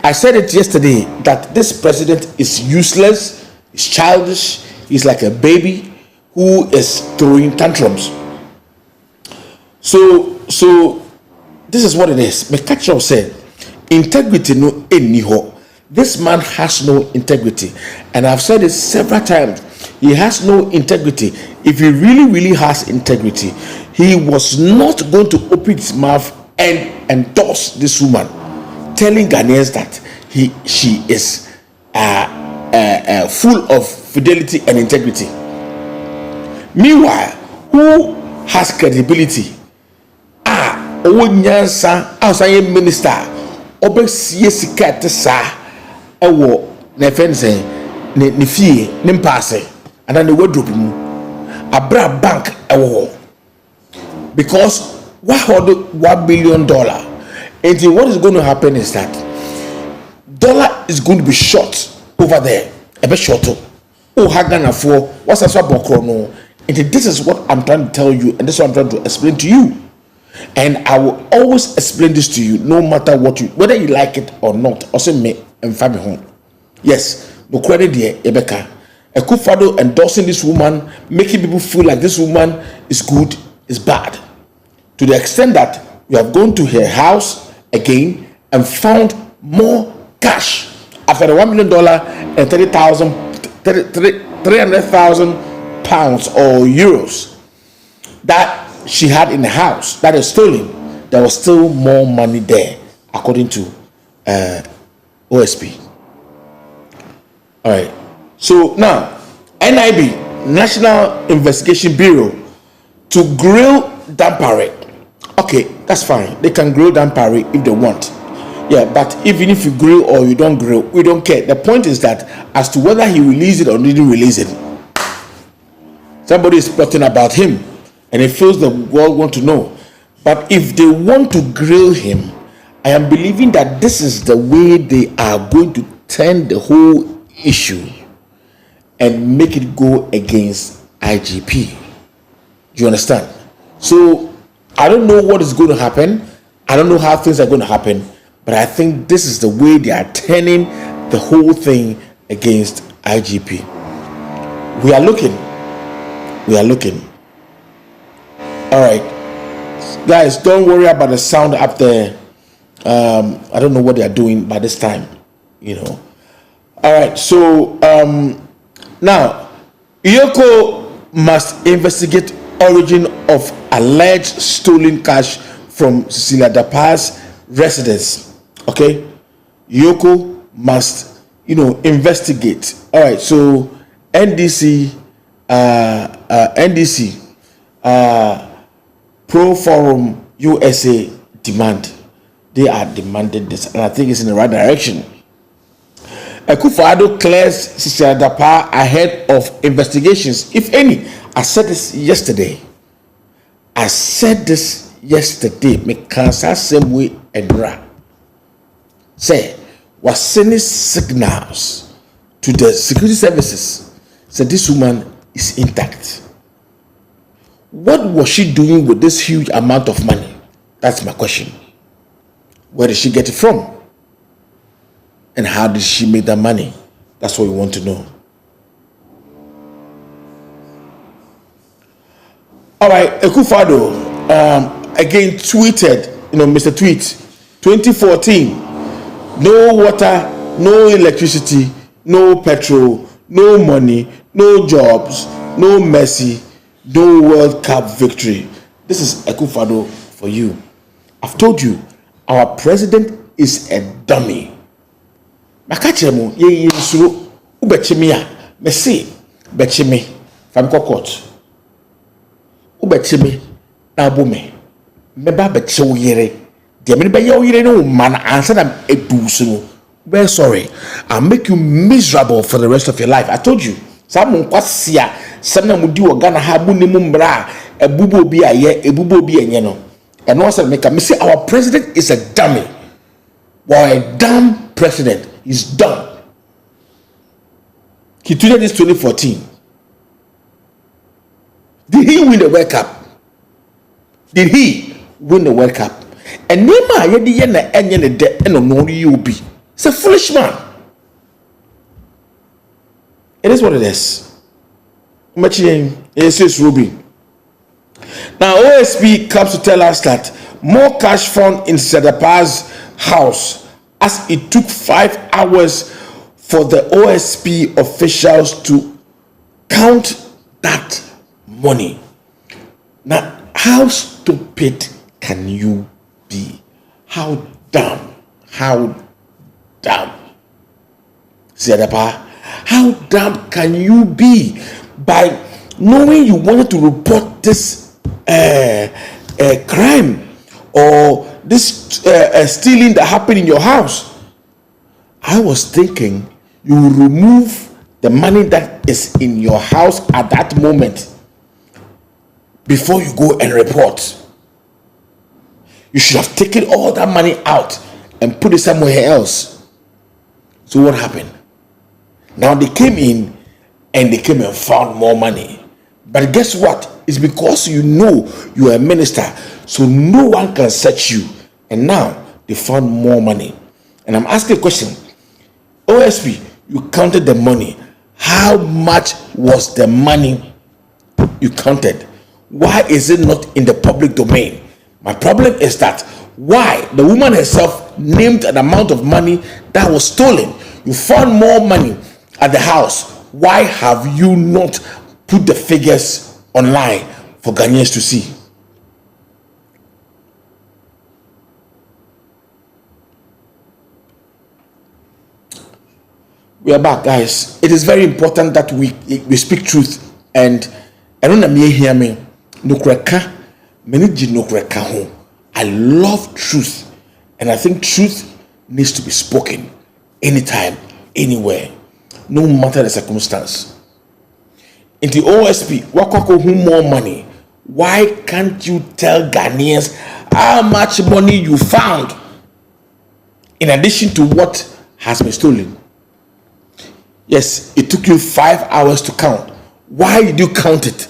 I said it yesterday that this president is useless, he's childish, he's like a baby who is throwing tantrums. So this is what it is. Mekacho said, integrity no eniho. This man has no integrity, and I've said it several times. He has no integrity. If he really has integrity, he was not going to open his mouth and endorse this woman, telling Ghanaians that she is full of fidelity and integrity. Meanwhile, who has credibility? Onyansa outside minister obesie sika tesa ewo na fense ne fie ne mpaase and the wardrobe mu abra bank ewo because what hold $1 billion. And what is going to happen is that dollar is going to be short over there, a bit shorter. Oh, Hagana for what's that bokrono? And this is what I'm trying to tell you, and this is what I'm trying to explain to you. And I will always explain this to you, no matter what whether you like it or not. Also, me and family home. Yes, no credit there, Rebecca. Akufo-Addo endorsing this woman, making people feel like this woman is good, is bad. To the extent that we have gone to her house again and found more cash after the $1 million and 300,000 pounds or euros that she had in the house that is stolen. There was still more money there, according to OSP. All right. So now, NIB, National Investigation Bureau, to grill Dapaah. Okay, that's fine. They can grill Dapaah if they want. Yeah, but even if you grill or you don't grill, we don't care. The point is that as to whether he released it or didn't release it, somebody is plotting about him, and he feels the world want to know. But if they want to grill him, I am believing that this is the way they are going to turn the whole issue and make it go against IGP. Do you understand? So I don't know what is going to happen. I don't know how things are going to happen, but I think this is the way they are turning the whole thing against IGP. We are looking. All right, guys, don't worry about the sound up there. I don't know what they are doing by this time, All right, so now Yoko must investigate origin of alleged stolen cash from Cecilia Dapaah's residence. Okay, Yoko must investigate. All right, so NDC Pro Forum USA they are demanding this, and I think it's in the right direction. Akufo-Addo clears Cecilia Dapaah ahead of investigations, if any. I said this yesterday. Me can't same way and say was sending signals to the security services. Said this woman is intact. What was she doing with this huge amount of money? That's my question. Where did she get it from? And how did she make that money? That's what we want to know. All right, Akufo-Addo again tweeted, Mr. Tweet, 2014, no water, no electricity, no petrol, no money, no jobs, no mercy, no World Cup victory. This is Akufo-Addo for you. I've told you, our president is a dummy. Makachemo, ye suru, ubechimia, mesi, bechimi, famko court. Ubechimi, nabume, meba becho yere. The many by your yere no man answer them a dusunu. Well, sorry, I'll make you miserable for the rest of your life. I told you, someone kwasia, someone would do a gana habu nimumbra, a bubo be a ye, a bubo be a yeno. And also make me say our president is a dummy. Well, a dumb president. He's dumb. He tweeted this 2014. Did he win the World Cup? Did he win the World Cup? And Nema yedi yena enye ne de eno no you be. It's a foolish man. It is what it is. It says Ruby. Now OSP comes to tell us that more cash found in Dapaah's house, as it took 5 hours for the OSP officials to count that money. Now, how stupid can you be? How dumb? Dapaah, how dumb can you be by knowing you wanted to report this crime or this stealing that happened in your house? I was thinking you will remove the money that is in your house at that moment before you go and report. You should have taken all that money out and put it somewhere else. So what happened? Now they came in and found more money. But guess what? It's because you know you are a minister, so no one can search you. And now they found more money. And I'm asking a question. OSP, you counted the money. How much was the money you counted? Why is it not in the public domain? My problem is that why the woman herself named an amount of money that was stolen. You found more money at the house. Why have you not put the figures online for Ghanaians to see? We are back, guys. It is very important that we speak truth. And I don't know me hear me. I love truth. And I think truth needs to be spoken anytime, anywhere, no matter the circumstance. In the OSP, who more money? Why can't you tell Ghanaians how much money you found in addition to what has been stolen? Yes, it took you 5 hours to count. Why did you count it?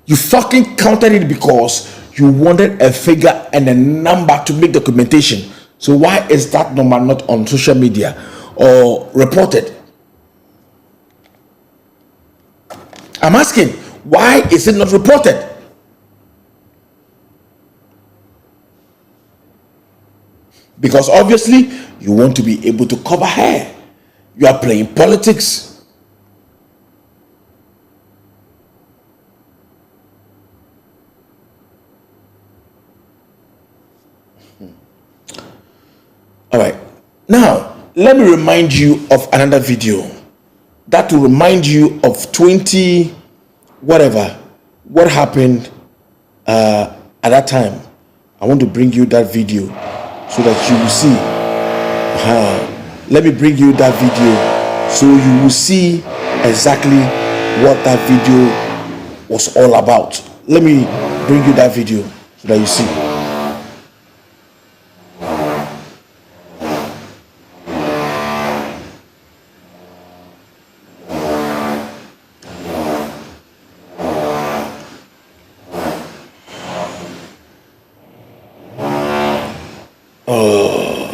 You fucking counted it because you wanted a figure and a number to make documentation. So why is that number not on social media or reported? I'm asking, why is it not reported? Because obviously you want to be able to cover her. You are playing politics. All right. Now, let me remind you of another video that will remind you of 20 whatever, what happened at that time. I want to bring you that video so that you will see. Let me bring you that video so you will see exactly what that video was all about. Let me bring you that video so that you see. Oh.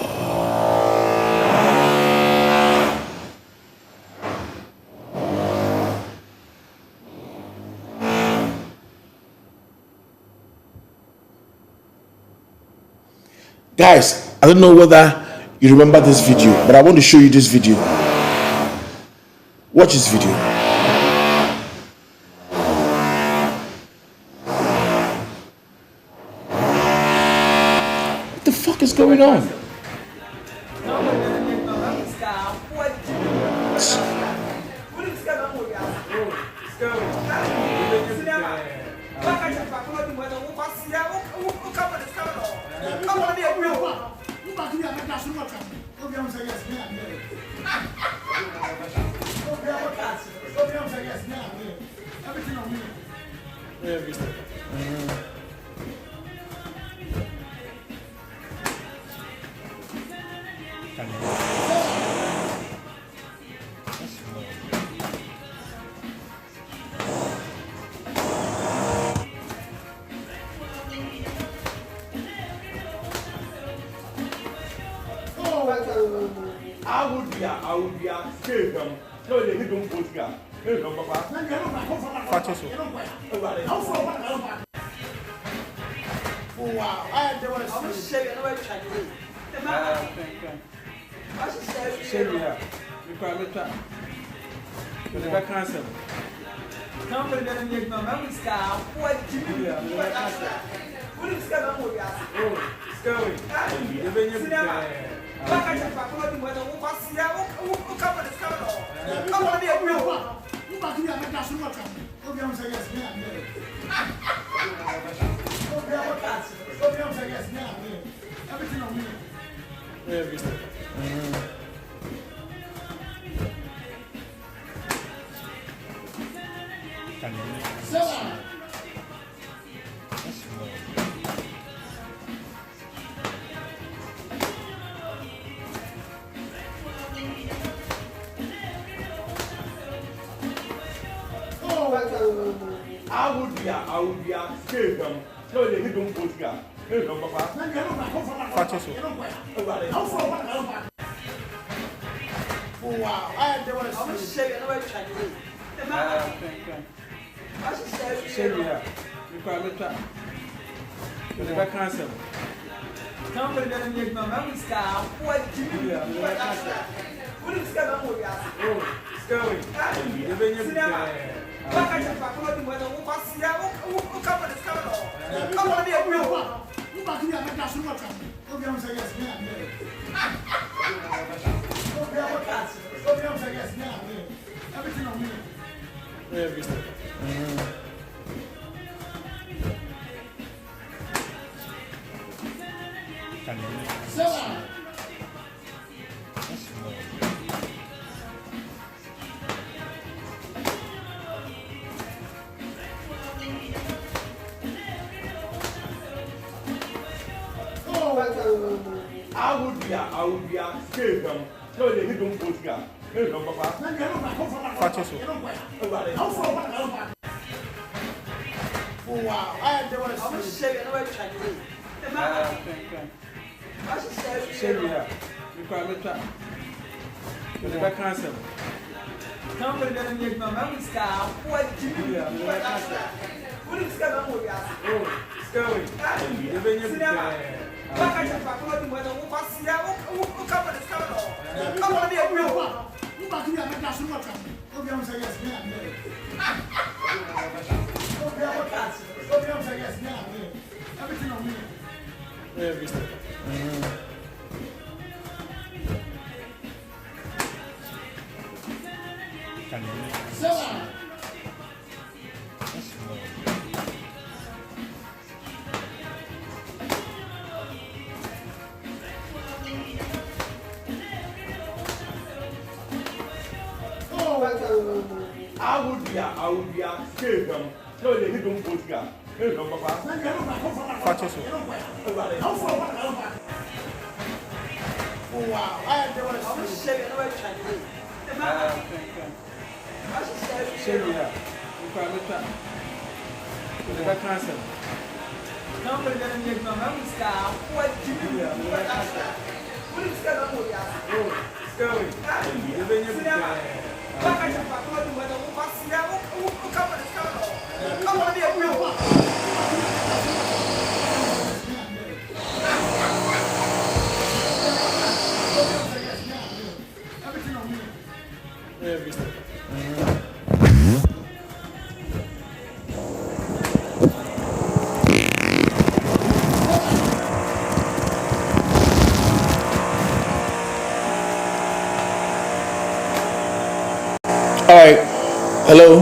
Guys, I don't know whether you remember this video, but I want to show you this video. Watch this video. What the fuck is going on? I would be scared. No, they don't put here. Hey, no, Papa. Oh, wow. I don't want to say it. Cecilia, you probably try. But if I cancel, come for the next moment, star. What do you do? What is going on with us? Oh, it's going. Everything on me. I would be scared. No, they don't put here. Hey, no, Papa. Oh, wow. I don't want to say it. Cecilia, you probably try. But if I cancel, come for the next moment, star. What do you do? What is going on with us? Oh, it's going. Everything on me. I would be scared. No, they don't put here. Hey, no, Papa. Oh, wow. I don't want to say it. Cecilia, you probably try. But if I cancel, come for the next moment, star. What do you do? What is going on with us? Oh, it's going. Everything on me. I would be scared. No, they don't put here. Hey, no, Papa. Oh, wow. I don't want to say it. Cecilia, you probably try. But if I cancel, come for the next moment, star. What do you do? What is going on with us? Oh, it's going. Hello.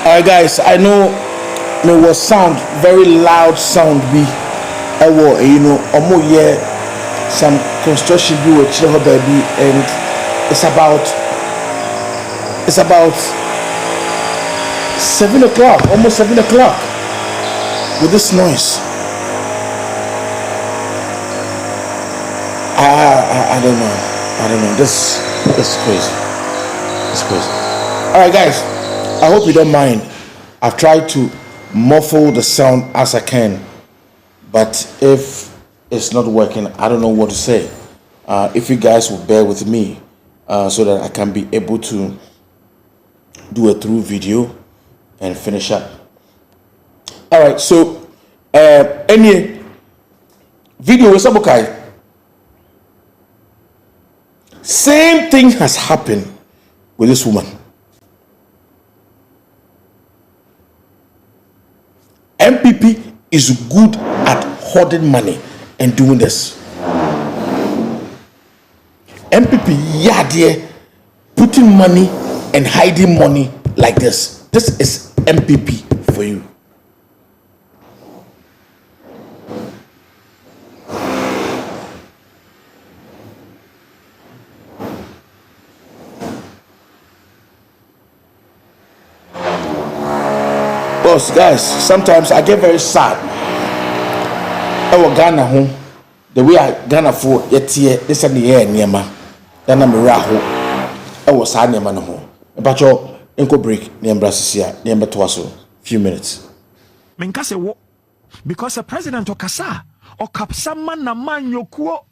Alright guys, I know there was sound, very loud sound be you know, some construction be with chill baby, and it's about 7 o'clock, almost 7 o'clock with this noise. I don't know. This is crazy. It's crazy. Alright guys, I hope you don't mind. I've tried to muffle the sound as I can, but if it's not working, I don't know what to say. If you guys will bear with me so that I can be able to do a through video and finish up. Alright, so any video is okay. Same thing has happened with this woman. MPP is good at hoarding money and doing this. MPP, yeah, dear, putting money and hiding money like this. This is MPP for you. Guys, sometimes I get very sad. I will Ghana home. The way I Ghana for yet here, this and the year near ma. Then I'm a raho. I was sad near man home. But your uncle break near Mpasatia, near Betwaso. Few minutes. Menkase wo because a president okasa or kapsama na man yokuo.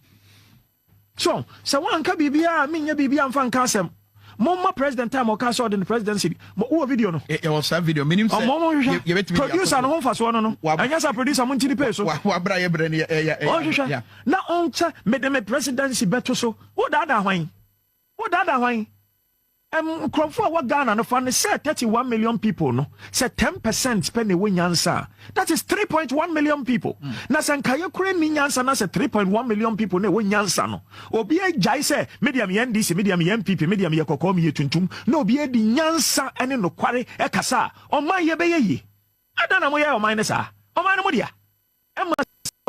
So one ka bibia minya bibia mfa nkasem. Mama president time or cash in the presidency. What video no? It was that video. Minimum. Producer no home for so no. I guess I produce a monthly pay so. Yeah. Now on made them a presidency better so. What that wine? What that wine? Cromford what Ghana no fund say 31 million people no. Say 10% spend the win answer. That is 3.1 million people. Na sankayo kure ni answer na say 3.1 million people ne win answer no. Obi e jai say medium NDC, medium MPP, medium ye kokom ye tuntum. No obi e di nyansa ene no kware e kasa. O man ye be ye. Adana mo ye o man sa. O man mo dia.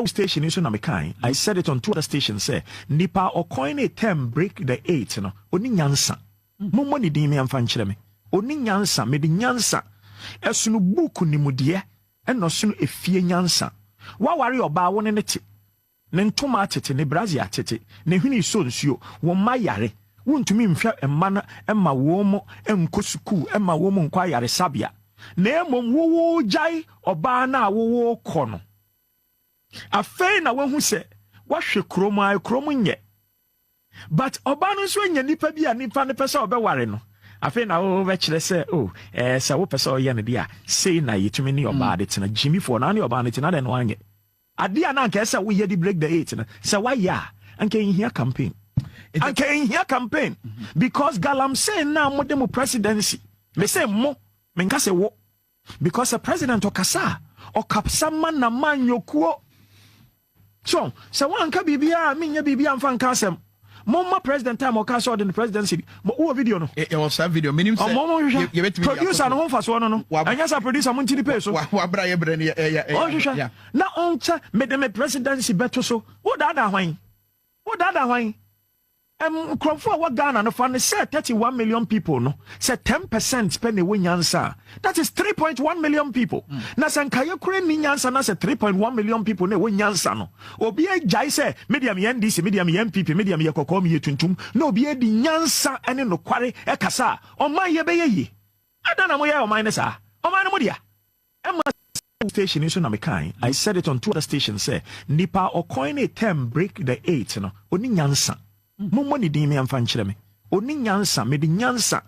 Station is na mekan. I said it on 2 other stations say nipa o coin a 10 break the 8 no. Oni nyansa. Momo ni din me amfa nkyere me oni nyansa me di nyansa esunu buku ni mudie eno sunu efie nyansa wa ware oba wo ne nete ne ntoma atete ne brazil atete ne hwini so nsuo wo mayare wontumi mhwa emma na emma wo mo enkosuku emma wo mo nkwa yare sabia na emom wo jai oba na wo kɔ no afei na wo hu se wa hwe kromo nye. But Obano so nya nipa bi a nipa ne pese obeware no afi na wo be kire se se wo pese o ye ne dia sei na yetumi ni oba de tena Jimmy for na ne oba ne tena de no anye ade a na nka se wo ye di break the 8 na se wa ya anka hia campaign because galam say na mo dem presidency me say mo me nka se wo because the president okasa o kapsama na man yokuo so se wan ka bibia minya bibia mfa nka asem Mama president time or cash out in the presidency. What video no? It was that video. Minimum. Producer no home for so no. I guess I produce a monthly pay so. Yeah. Now on made them a presidency better so. What that wine? What that wine? Cromford what Ghana no fund say 31 million people no. Say 10% spend the win answer. That is 3.1 million people. Na sankayo kure ni answer na say 3.1 million people ne win answer no. Obi e jai say medium NDC, medium MPP, medium ye kokom ye tuntum. No obi e di nyansa ene no kware e kasa. O man ye be ye. Adana mo ye o man sa. O man mo dia. Station is na mekan. I said it on 2 other stations say nipa o coin a 10 break the 8 no. Oni nyansa. Momo ni din me amfa nkyere me oni nyansa me di nyansa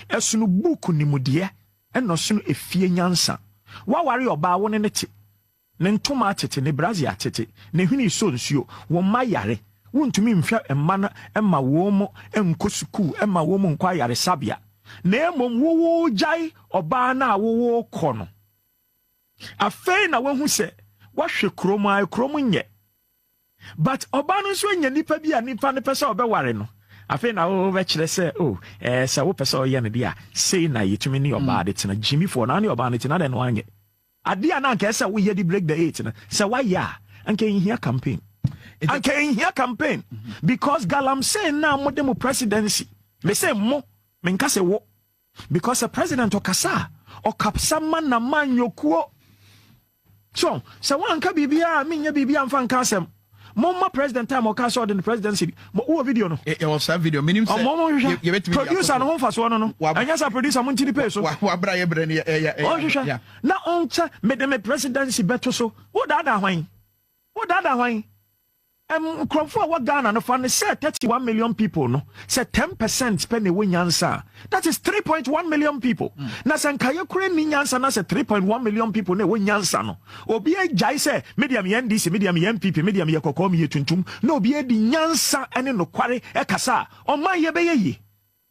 esunu buku ni mudie eno sunu efie nyansa wa ware oba wo ne nete ne ntoma atete ne brazil atete ne hwini so nsuo wo mayare wontumi mhwa emma na emma wo mo enkosuku emma wo mo nkwa yare sabia na emom wo jai oba na wo kɔ no afei na wo hu se wa hwe kromo nye. But Obano so nya nipa bi a nipa ne pese obeware no afi na wo be kire say oh say wo pese oye ne dia say na yetumi ne oba de tena Jimmy for na ne oba ne tena de no anye ade ana nka say wo ye di break the 8 na say why ya anka in here campaign because galam say na mo dem presidency me say mo me nka say wo because the president okasa okapsa man na man yokuo so one ka bibia me nya bibia mfa nka asem Mama president time or cash out in the presidency. What video no? It was a video. Minimum. Producer no home for so no. And yes, I produce a monthly pay so. Yeah. Now on made them a presidency better so. What that wine? Cromford what Ghana no fan say 31 million people no say 10% spend away nyansa. That is 3.1 million people. Na sankaya kure ni nyansa na say 3.1 million people ne we nyansa no. Obi e jai say medium NDC, medium MPP, medium ye kokom ye tuntum. No obi e di nyansa ene no kware e kasa. Oman ye be ye.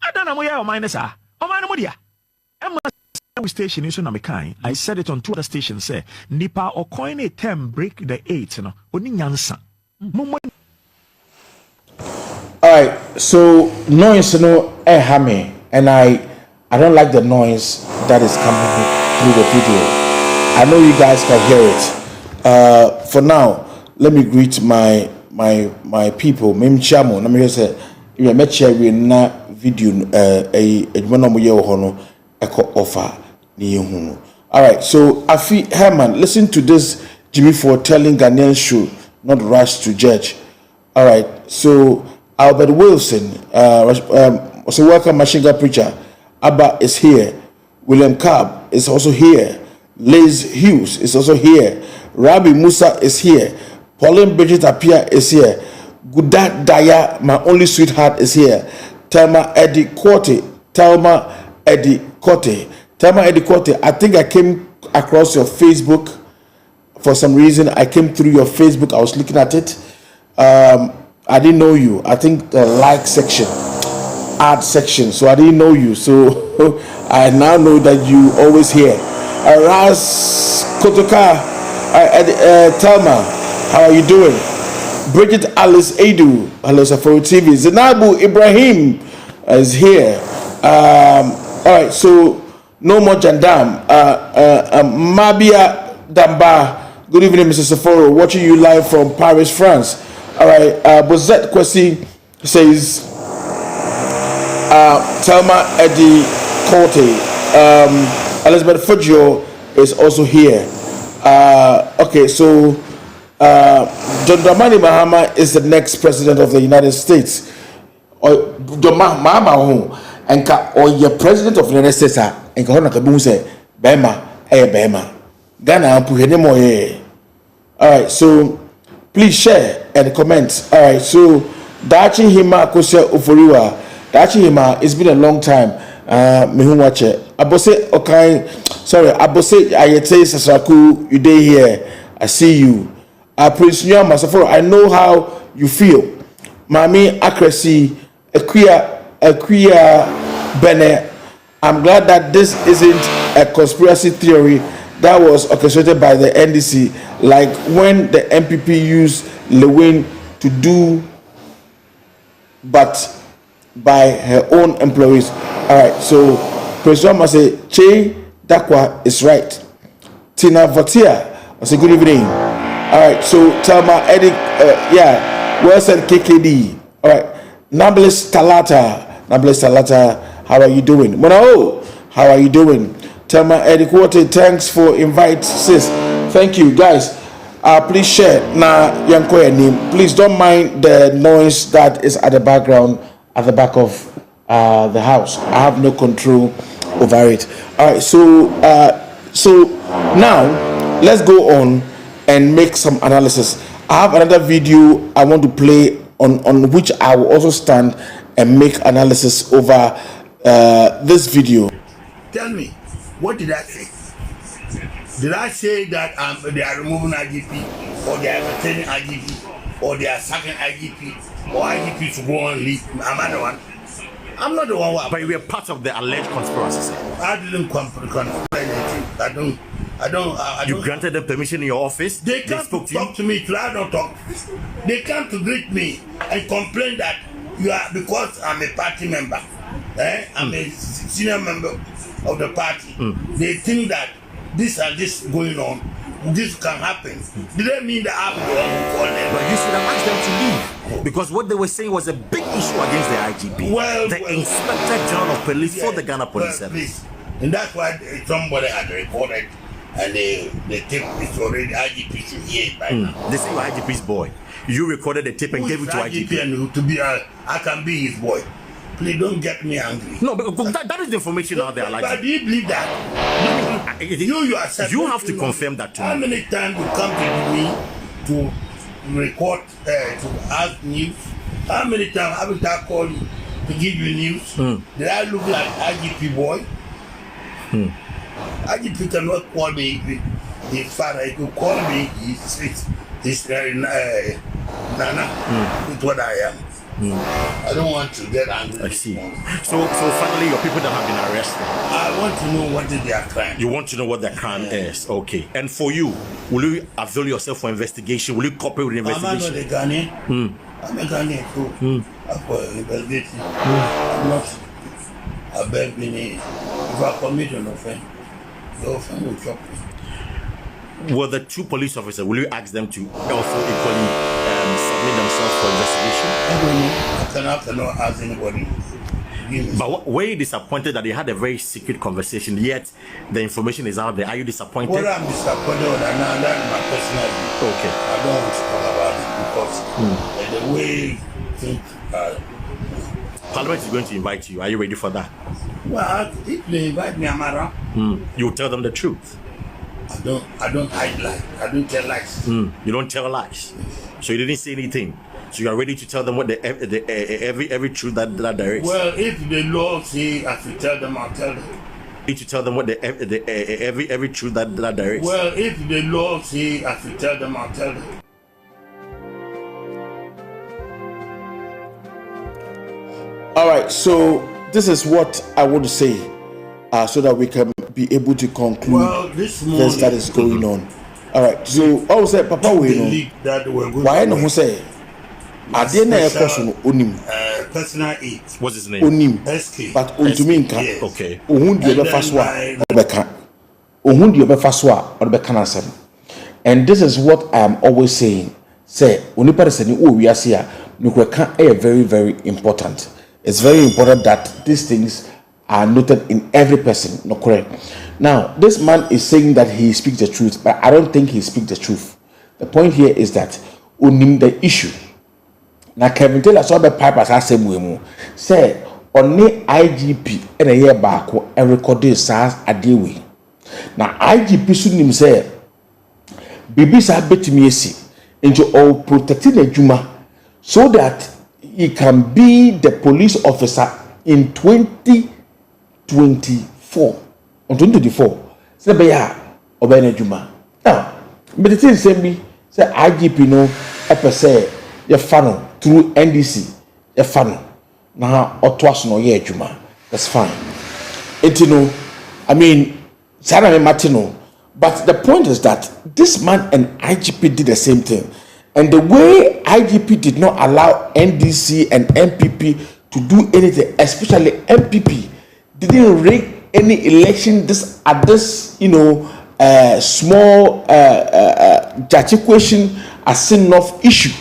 Adana mo ye oman sa. Oman mo dia. Station is on kind. I said it on 2 other stations say nipa or coin a 10 break the 8 no. Oni nyansa. Alright, so noise no hammy, and I don't like the noise that is coming through the video. I know you guys can hear it. For now, let me greet my people. Mem chamo, let me just say you met share we na video a mono ye hono echo offer ni hunu. Alright, so Afi Herman, listen to this Jimmy for telling Ghanaians should not rush to judge. All right. So Albert Wilson, so welcome, Machine Gun Preacher. Abba is here. William Cobb is also here. Liz Hughes is also here. Rabbi Musa is here. Pauline Bridget Apia is here. Gudat Daya, my only sweetheart, is here. Thelma Eddie Corte. I think I came across your Facebook. For some reason, I came through your Facebook. I was looking at it. I didn't know you. I think the like section, ad section. So I didn't know you. So I now know that you always here. Ras Kotoka, Thelma, how are you doing? Bridget Alice Edu, hello Safari TV. Zainabu Ibrahim is here. All right. So no more Jandam. Mabia Damba. Good evening, Mr. Saforo. Watching you live from Paris, France. All right. Bozette Kwesi says, Thelma Eddie Corte. Elizabeth Fudjo is also here. Okay, so John Dramani Mahama is the next president of the United States. Or Mahama, and your president of the United States, and Kahona Kabu say, Bema, Bema. Ghana, all right, so please share and comment. All right, so Dachi Hima Kosia Uforiwa. Dachi Hima, it's been a long time. Me who watch it. Abose okay, sorry, Abose Ayete Sasaku, you day here. I see you. Prince Nyama Saforo, I know how you feel. Mami Akresi, Equia Bene. I'm glad that this isn't a conspiracy theory that was orchestrated by the NDC, like when the MPP used Lewin to do, but by her own employees. All right, so President must say, Che Dakwa is right. Tina Votia, I say good evening. All right, so Thelma Eddie, well said KKD. All right, Nablus Talata, how are you doing? Monao, how are you doing? Thelma Eddie Quote, thanks for invite, sis. Thank you, guys. Please share. Please don't mind the noise that is at the background, at the back of the house. I have no control over it. All right, so now let's go on and make some analysis. I have another video I want to play on which I will also stand and make analysis over this video. Tell me, what did I say? Did I say that they are removing IGP, or they are retaining IGP, or they are sacking IGP, or IGP to go on leave? Am I the one? I'm not the one. But you were part of the alleged conspiracy, sir. I didn't conspire anything. I don't. You granted them permission in your office? They can't spoke to talk to me till I don't talk. They come to greet me and complain that You are, because I'm a party member, I'm a senior member of the party. They think that this and this going on, this can happen. Didn't mean that I'm going for them. But you should have asked them to leave because what they were saying was a big issue against the IGP. Well, the Inspector General of Police for the Ghana Police Service. And that's why somebody had recorded, and the tape is already IGP should hear it by now. They say you're IGP's boy. You recorded the tape and gave it to IGP. And to be, I can be his boy. Please don't get me angry. No, but that is the information out there. Like, but do you believe that? You have to confirm that to me. How many times you come to me to record, to ask news? How many times haven't I called you to give you news? Did I look like IGP boy? IGP cannot call me his father. He could call me his Nana. It's what I am. I don't want to get angry. I see. So finally, your people that have been arrested. I want to know what is their crime. You want to know what their crime is, okay? And for you, will you avail yourself for investigation? Will you cooperate with the investigation? I'm not a Ghanaian. I'm a Ghanaian too. I'm for investigation. I'm not a bad meaning. If I commit an offense, the offense will chop me. Well, the two police officers, will you ask them to also equally submit themselves for investigation? I cannot ask anybody. But were you disappointed that they had a very secret conversation, yet the information is out there? Are you disappointed? Well, I'm disappointed with that. Now, that's my personal view. Okay. I don't want to talk about it because the way things are. Parliament is going to invite you. Are you ready for that? Well, if they invite me, I'm around. You will tell them the truth. I don't hide lies. I don't tell lies. You don't tell lies. So you didn't say anything. So you are ready to tell them what every truth that there is. Well, if the law say I should tell them, I'll tell them. Need to tell them what every truth that there is. Well, if the law say I should tell them, I'll tell them. All right, so this is what I want to say, so that we can be able to conclude this morning, that is going on. All right, so I will say, Papa, we know why no say. I didn't have question onim. Personal aid. What's his name? Onim. But untuminka. Okay. Uhundi obefaswa obeka. Uhundi obefaswa obeka nasem. And this is what I am always saying. Say, onipa reseni o wiase a nukweka very, very important. It's very important that these things are noted in every person. No correct. Now, this man is saying that he speaks the truth, but I don't think he speaks the truth. The point here is that onim the issue. Now, Kevin Taylor saw the pipers as same way mu. Say only IGP and a year back and recorded SARS a day way. Now, IGP soon him say, Bibi sa bet me see into all protecting the Juma so that he can be the police officer in 2024. On 2024. Say be ya obey Juma. Now, but the thing say me say IGP no say your funnel through NDC your funnel. Now otwas no ye Juma. That's fine. I mean, Sana me Martino. But the point is that this man and IGP did the same thing. And the way IGP did not allow NDC and MPP to do anything, especially MPP, didn't rig any election at this small judge question as enough issue.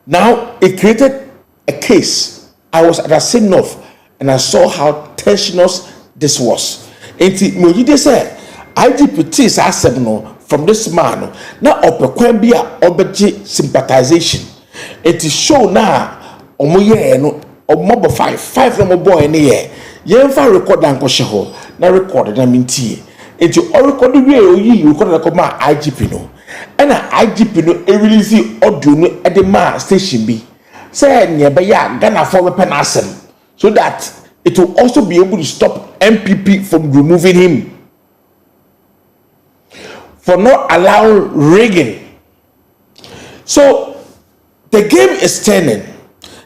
Now it created a case. I was at a Sinoff and I saw how tensionous this was. And Mojide said, IGP is no from this man. Now opekwan bi a obeje sympathization. It is show now omoye no omobo 5 no boy ne ye. Yemfa record anko sheho na record na mintie. It you record we oyi record na ko ma IGP no. And IGP no e release audio no e de ma station bi. Say ne be ya Ghana for weapon asem so that it will also be able to stop MPP from removing him for not allowing rigging. So the game is turning.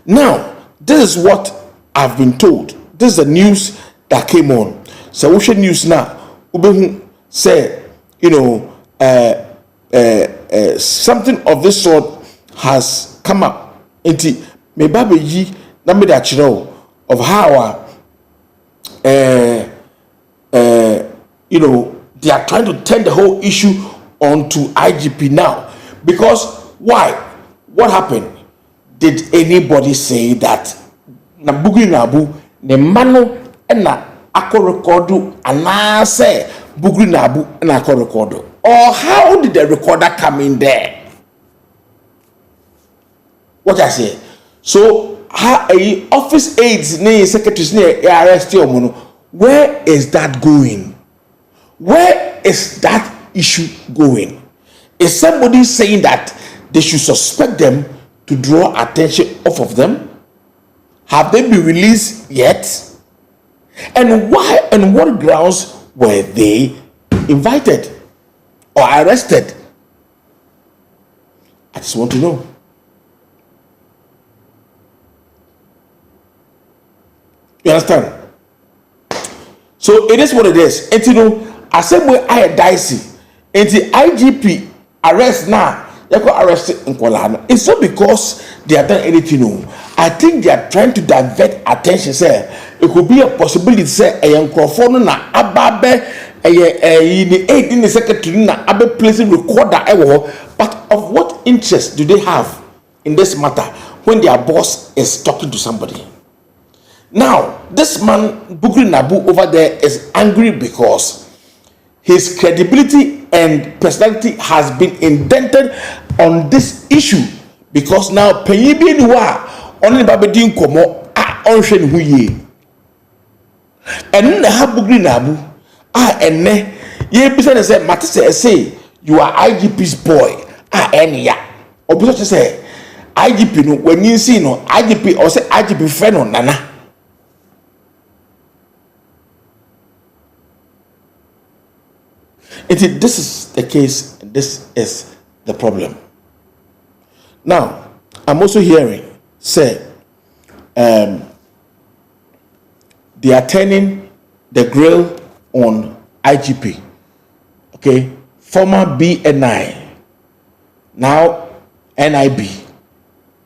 Now, this is what I've been told. This is the news that came on. So we should news now. Say, something of this sort has come up. me baby yi na me da chiro of how you know, they are trying to turn the whole issue onto IGP now. Because why? What happened? Did anybody say that Nabugi Nabu ne mano na ako recordu and say Bugri Nabu and ako recordu? Or how did the recorder come in there? What I say? So how a office aides ne secretaries ne arrest you, where is that going? Where is that issue going? Is somebody saying that they should suspect them to draw attention off of them? Have they been released yet? And why and what grounds were they invited or arrested? I just want to know. You understand? So it is what it is. And you know, I said we are dicey. And the IGP arrest now. They got arrested in Kuala. It's not because they have done anything. No. I think they are trying to divert attention. Say it could be a possibility. Say a young microphone na ababe in the secretary na abe placing recorder. But of what interest do they have in this matter when their boss is talking to somebody? Now, this man, Bugri Nabu over there, is angry because his credibility and personality has been indented on this issue. Because now, Penyibi Niwa, only Babedin Komo, Onshen Huye. And now, Bugri Nabu, and ye business say, Matisse say, you are IGP's boy, and ya. Or because say, IGP, no, when you see no, IGP, or say IGP friend on Nana. This is the case, and this is the problem. Now, I'm also hearing, say, they are turning the grill on IGP. Okay, former BNI, now NIB,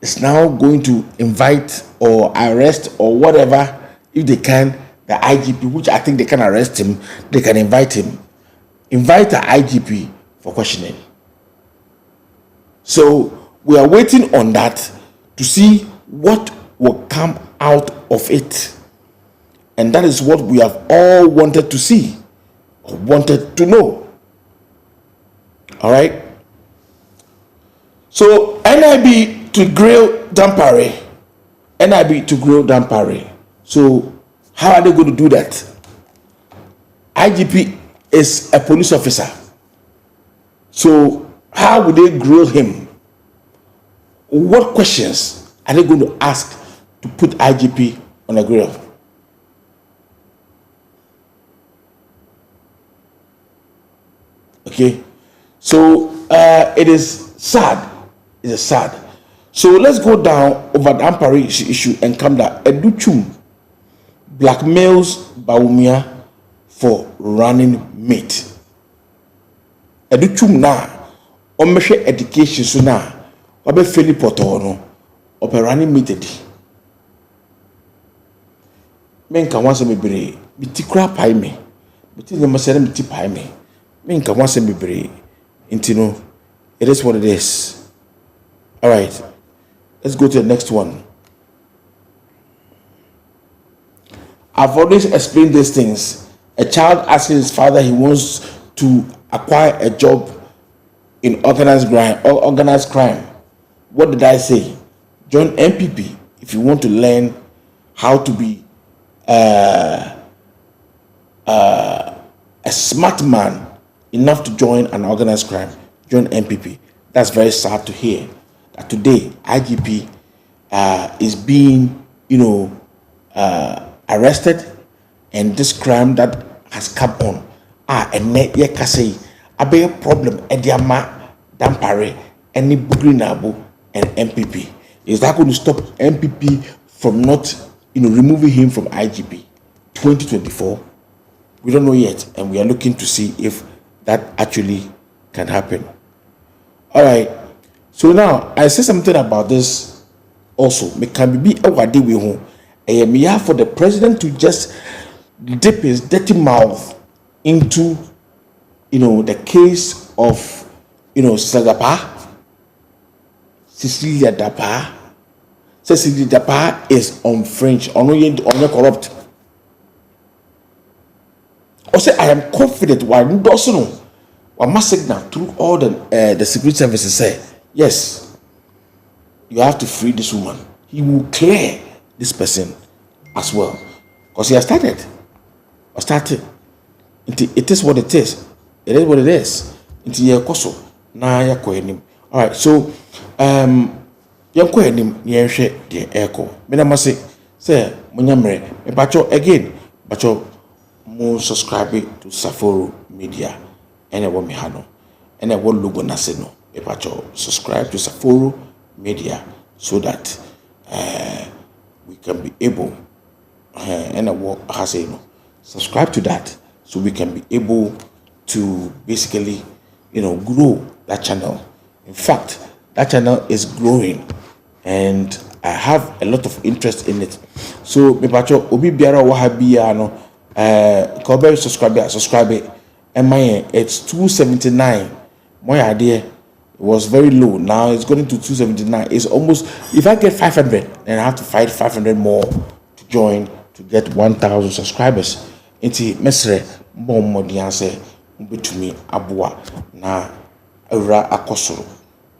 is now going to invite or arrest or whatever, if they can, the IGP, which I think they can arrest him, they can invite him. Invite the IGP for questioning. So we are waiting on that to see what will come out of it. And that is what we have all wanted to see, or wanted to know. All right? So NIB to grill Dapaah. NIB to grill Dapaah. So how are they going to do that? IGP is a police officer. So how would they grill him? What questions are they going to ask to put IGP on a grill? Okay, so it is sad. It is sad. So let's go down over the Dapaah issue and come down. Educhum blackmails Bawumia for running mate. Educhum na omeshe education so na obe feli poto no ope running mate di. Menka wanse mebre biti kra pai me. Biti nyama sere biti pai me. Menka wanse mebre intino. It is what it is. All right. Let's go to the next one. I've always explained these things. A child asking his father he wants to acquire a job in organized crime. What did I say? Join MPP if you want to learn how to be a smart man enough to join an organized crime. Join MPP. That's very sad to hear. That today IGP is being, arrested, and this crime that has come on and ye can say a big problem Ediama Dapaah any Bugri Nabu and MPP. Is that going to stop MPP from not removing him from IGP 2024? We don't know yet, and we are looking to see if that actually can happen. All right, so now I say something about this also me can be a wade we ho me have for the president to just dip his dirty mouth into the case of Cecilia Dapaah. Cecilia Dapaah is on French, on corrupt. Also, I am confident why doesn't know. One must signal through all the security services say, yes, you have to free this woman. He will clear this person as well. Because he has started. Or started. It is what it is. It is what it is. Alright, so yanko enim yenhwe de eko me na mase say munyamre me bacho again bacho mo subscribe to Saforo Media ene wo me ha no ene wo logo na se no me bacho subscribe to Saforo Media so that we can be able ene wo ha say no subscribe to that so we can be able to basically grow that channel. In fact, that channel is growing and I have a lot of interest in it. So me pacho obi biara wo ha bia no ko subscribe it. And my it's 279. My idea it was very low. Now it's going to 279. It's almost, if I get 500 then I have to fight 500 more to join to get 1,000 subscribers. Inti mesre mo modianse betumi aboa na awura akosoro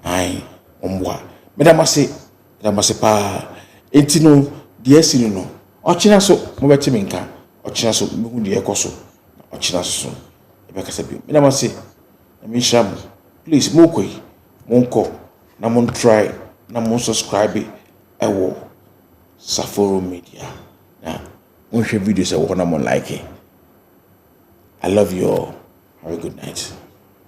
ai omwa medamase pa enti no de asini no ochina so mo beti minka ochina so mehu de ekoso ochina so e be kasa bi medamase na mi sham please mo koi monko na mon try na mon subscribe ewo Saforo Media na mon share videos e wo na mon like. I love you all. Have a good night.